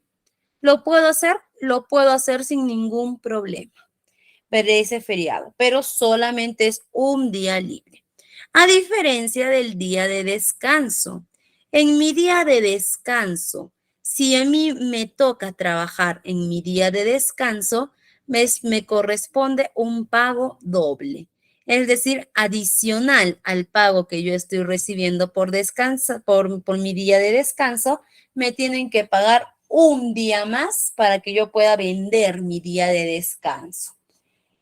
¿Lo puedo hacer? Lo puedo hacer sin ningún problema. Veré ese feriado, pero solamente es un día libre. A diferencia del día de descanso. En mi día de descanso, si a mí me toca trabajar en mi día de descanso, me corresponde un pago doble. Es decir, adicional al pago que yo estoy recibiendo por mi día de descanso, me tienen que pagar un día más para que yo pueda vender mi día de descanso.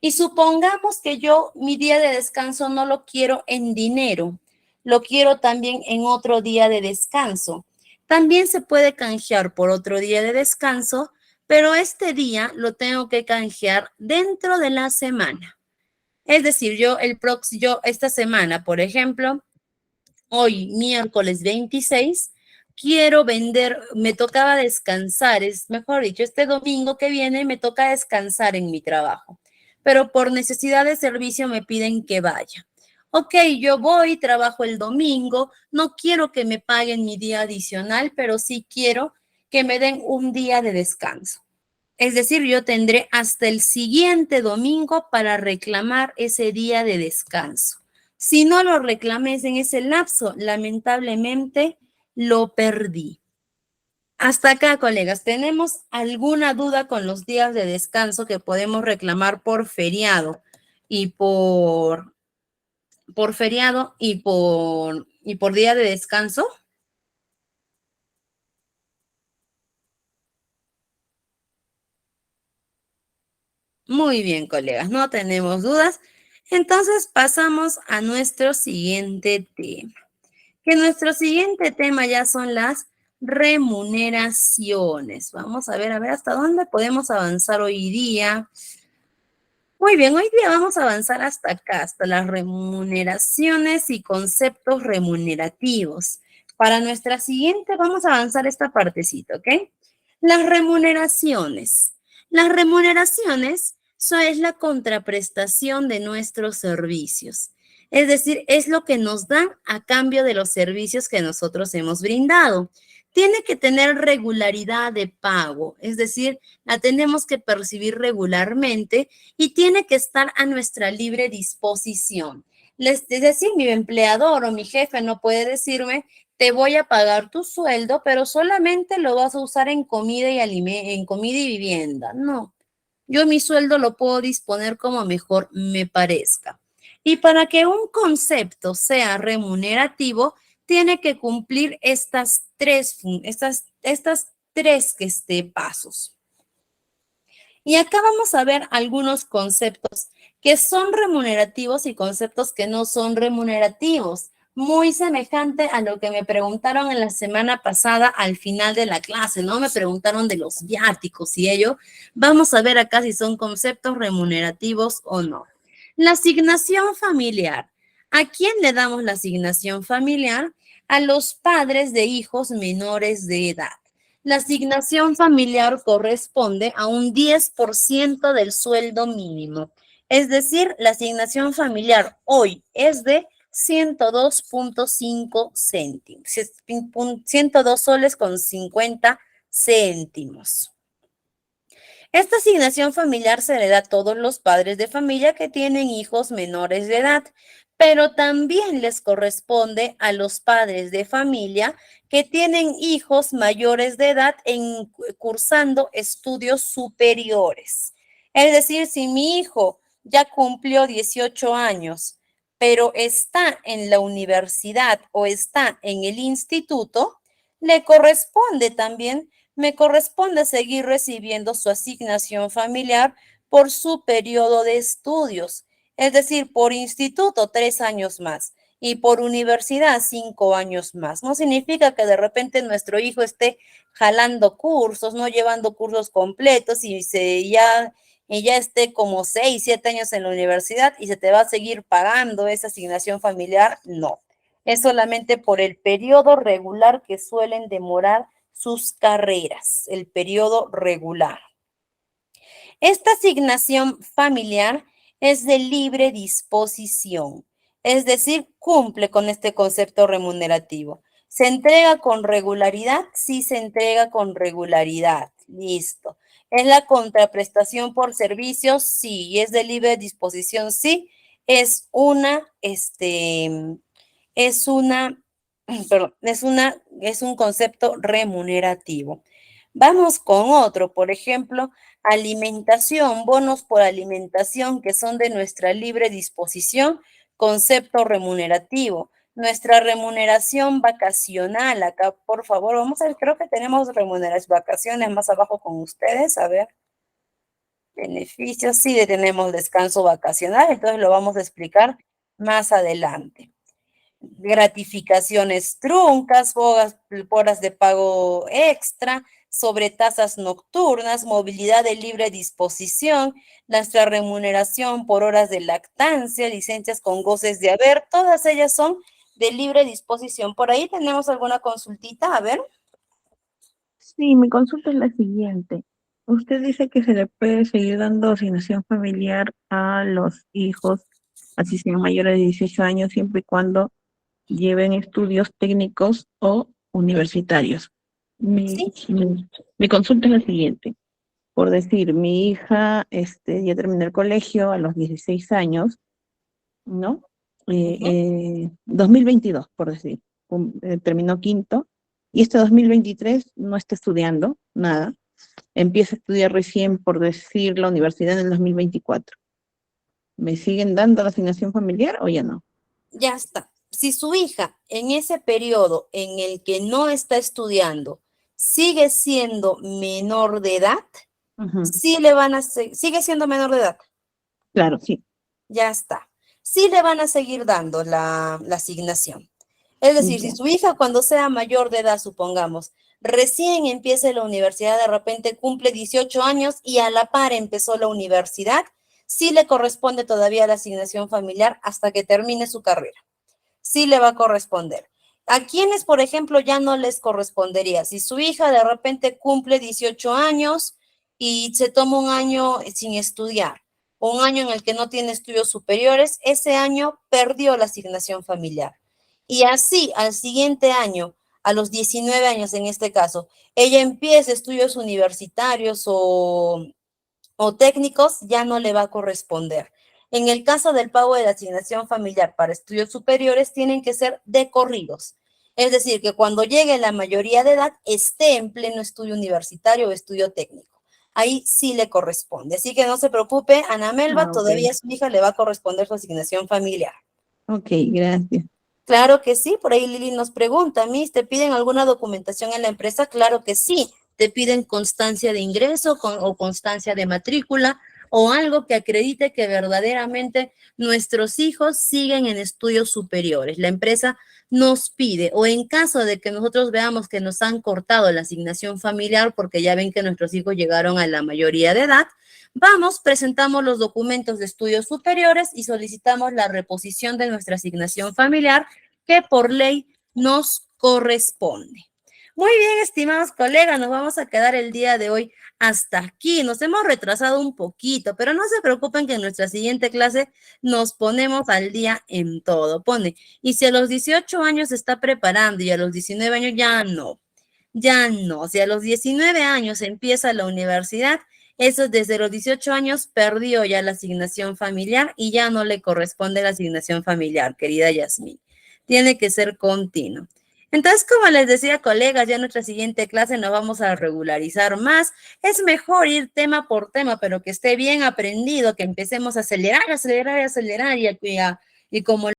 Y supongamos que yo mi día de descanso no lo quiero en dinero, lo quiero también en otro día de descanso. También se puede canjear por otro día de descanso, pero este día lo tengo que canjear dentro de la semana. Es decir, yo esta semana, por ejemplo, hoy miércoles 26, quiero vender, me tocaba descansar, es mejor dicho, este domingo que viene me toca descansar en mi trabajo, pero por necesidad de servicio me piden que vaya. Ok, yo voy, trabajo el domingo, no quiero que me paguen mi día adicional, pero sí quiero que me den un día de descanso. Es decir, yo tendré hasta el siguiente domingo para reclamar ese día de descanso. Si no lo reclamé en ese lapso, lamentablemente lo perdí. Hasta acá, colegas, ¿tenemos alguna duda con los días de descanso que podemos reclamar por feriado y por feriado y por día de descanso? Muy bien, colegas, no tenemos dudas. Entonces pasamos a nuestro siguiente tema. que nuestro siguiente tema ya son las remuneraciones. Vamos a ver hasta dónde podemos avanzar hoy día. Muy bien, hoy día vamos a avanzar hasta acá, hasta las remuneraciones y conceptos remunerativos. Para nuestra siguiente vamos a avanzar esta partecita, ¿ok? Las remuneraciones. Las remuneraciones es la contraprestación de nuestros servicios. Es decir, es lo que nos dan a cambio de los servicios que nosotros hemos brindado. Tiene que tener regularidad de pago, es decir, la tenemos que percibir regularmente y tiene que estar a nuestra libre disposición. Es decir, mi empleador o mi jefe no puede decirme, te voy a pagar tu sueldo, pero solamente lo vas a usar en comida en comida y vivienda. No, yo mi sueldo lo puedo disponer como mejor me parezca. Y para que un concepto sea remunerativo, tiene que cumplir estas tres pasos. Y acá vamos a ver algunos conceptos que son remunerativos y conceptos que no son remunerativos. Muy semejante a lo que me preguntaron en la semana pasada al final de la clase, ¿no? Me preguntaron de los viáticos y ello. Vamos a ver acá si son conceptos remunerativos o no. La asignación familiar. ¿A quién le damos la asignación familiar? A los padres de hijos menores de edad. La asignación familiar corresponde a un 10% del sueldo mínimo. Es decir, la asignación familiar hoy es de 102.5 céntimos, 102 soles con 50 céntimos. Esta asignación familiar se le da a todos los padres de familia que tienen hijos menores de edad, pero también les corresponde a los padres de familia que tienen hijos mayores de edad cursando estudios superiores. Es decir, si mi hijo ya cumplió 18 años, pero está en la universidad o está en el instituto, le corresponde también me corresponde seguir recibiendo su asignación familiar por su periodo de estudios, es decir, por instituto 3 años más y por universidad 5 años más. No significa que de repente nuestro hijo esté jalando cursos, no llevando cursos completos y ya esté como 6, 7 años en la universidad y se te va a seguir pagando esa asignación familiar. No, es solamente por el periodo regular que suelen demorar sus carreras, el periodo regular. Esta asignación familiar es de libre disposición, es decir, cumple con este concepto remunerativo. ¿Se entrega con regularidad? Sí, se entrega con regularidad. Listo. ¿Es la contraprestación por servicios? Sí. ¿Y es de libre disposición? Sí. Es es un concepto remunerativo. Vamos con otro, por ejemplo, alimentación, bonos por alimentación que son de nuestra libre disposición, concepto remunerativo. Nuestra remuneración vacacional, acá por favor, vamos a ver, creo que tenemos remuneraciones vacaciones más abajo con ustedes, a ver, beneficios, sí, tenemos descanso vacacional, entonces lo vamos a explicar más adelante. Gratificaciones truncas, horas de pago extra, sobretasas nocturnas, movilidad de libre disposición, nuestra remuneración por horas de lactancia, licencias con goces de haber, todas ellas son de libre disposición. Por ahí tenemos alguna consultita, a ver. Sí, mi consulta es la siguiente. Usted dice que se le puede seguir dando asignación familiar a los hijos, así sean mayores de 18 años, siempre y cuando lleven estudios técnicos o universitarios. Mi, Sí. mi consulta es la siguiente. Por decir, mi hija ya terminó el colegio a los 16 años, ¿no? 2022, por decir, terminó quinto, y este 2023 no está estudiando nada, empieza a estudiar recién, por decir, la universidad en el 2024. ¿Me siguen dando la asignación familiar o ya no? Ya está. Si su hija en ese periodo en el que no está estudiando sigue siendo menor de edad, sí le van a sigue siendo menor de edad. Claro, sí. Ya está. Sí le van a seguir dando la asignación. Es decir, si Ya. su hija cuando sea mayor de edad, supongamos, recién empiece la universidad, de repente cumple 18 años y a la par empezó la universidad, sí le corresponde todavía la asignación familiar hasta que termine su carrera. Sí le va a corresponder. A quienes, por ejemplo, ya no les correspondería. Si su hija de repente cumple 18 años y se toma un año sin estudiar, o un año en el que no tiene estudios superiores, ese año perdió la asignación familiar. Y así, al siguiente año, a los 19 años en este caso, ella empieza estudios universitarios o técnicos, ya no le va a corresponder. En el caso del pago de la asignación familiar para estudios superiores, tienen que ser de corridos. Es decir, que cuando llegue la mayoría de edad, esté en pleno estudio universitario o estudio técnico. Ahí sí le corresponde. Así que no se preocupe, Ana Melba, Ah, ok. todavía a su hija le va a corresponder su asignación familiar. Ok, gracias. Claro que sí, por ahí Lili nos pregunta, Miss, ¿te piden alguna documentación en la empresa? Claro que sí, te piden constancia de ingreso o constancia de matrícula o algo que acredite que verdaderamente nuestros hijos siguen en estudios superiores. La empresa nos pide, o en caso de que nosotros veamos que nos han cortado la asignación familiar porque ya ven que nuestros hijos llegaron a la mayoría de edad, vamos, presentamos los documentos de estudios superiores y solicitamos la reposición de nuestra asignación familiar que por ley nos corresponde. Muy bien, estimados colegas, nos vamos a quedar el día de hoy hasta aquí. Nos hemos retrasado un poquito, pero no se preocupen que en nuestra siguiente clase nos ponemos al día en todo. Pone, y si a los 18 años se está preparando y a los 19 años ya no, ya no. Si a los 19 años empieza la universidad, eso desde los 18 años perdió ya la asignación familiar y ya no le corresponde la asignación familiar, querida Yasmín. Tiene que ser continuo. Entonces, como les decía, colegas, ya en nuestra siguiente clase nos vamos a regularizar más. Es mejor ir tema por tema, pero que esté bien aprendido, que empecemos a acelerar, acelerar, acelerar y como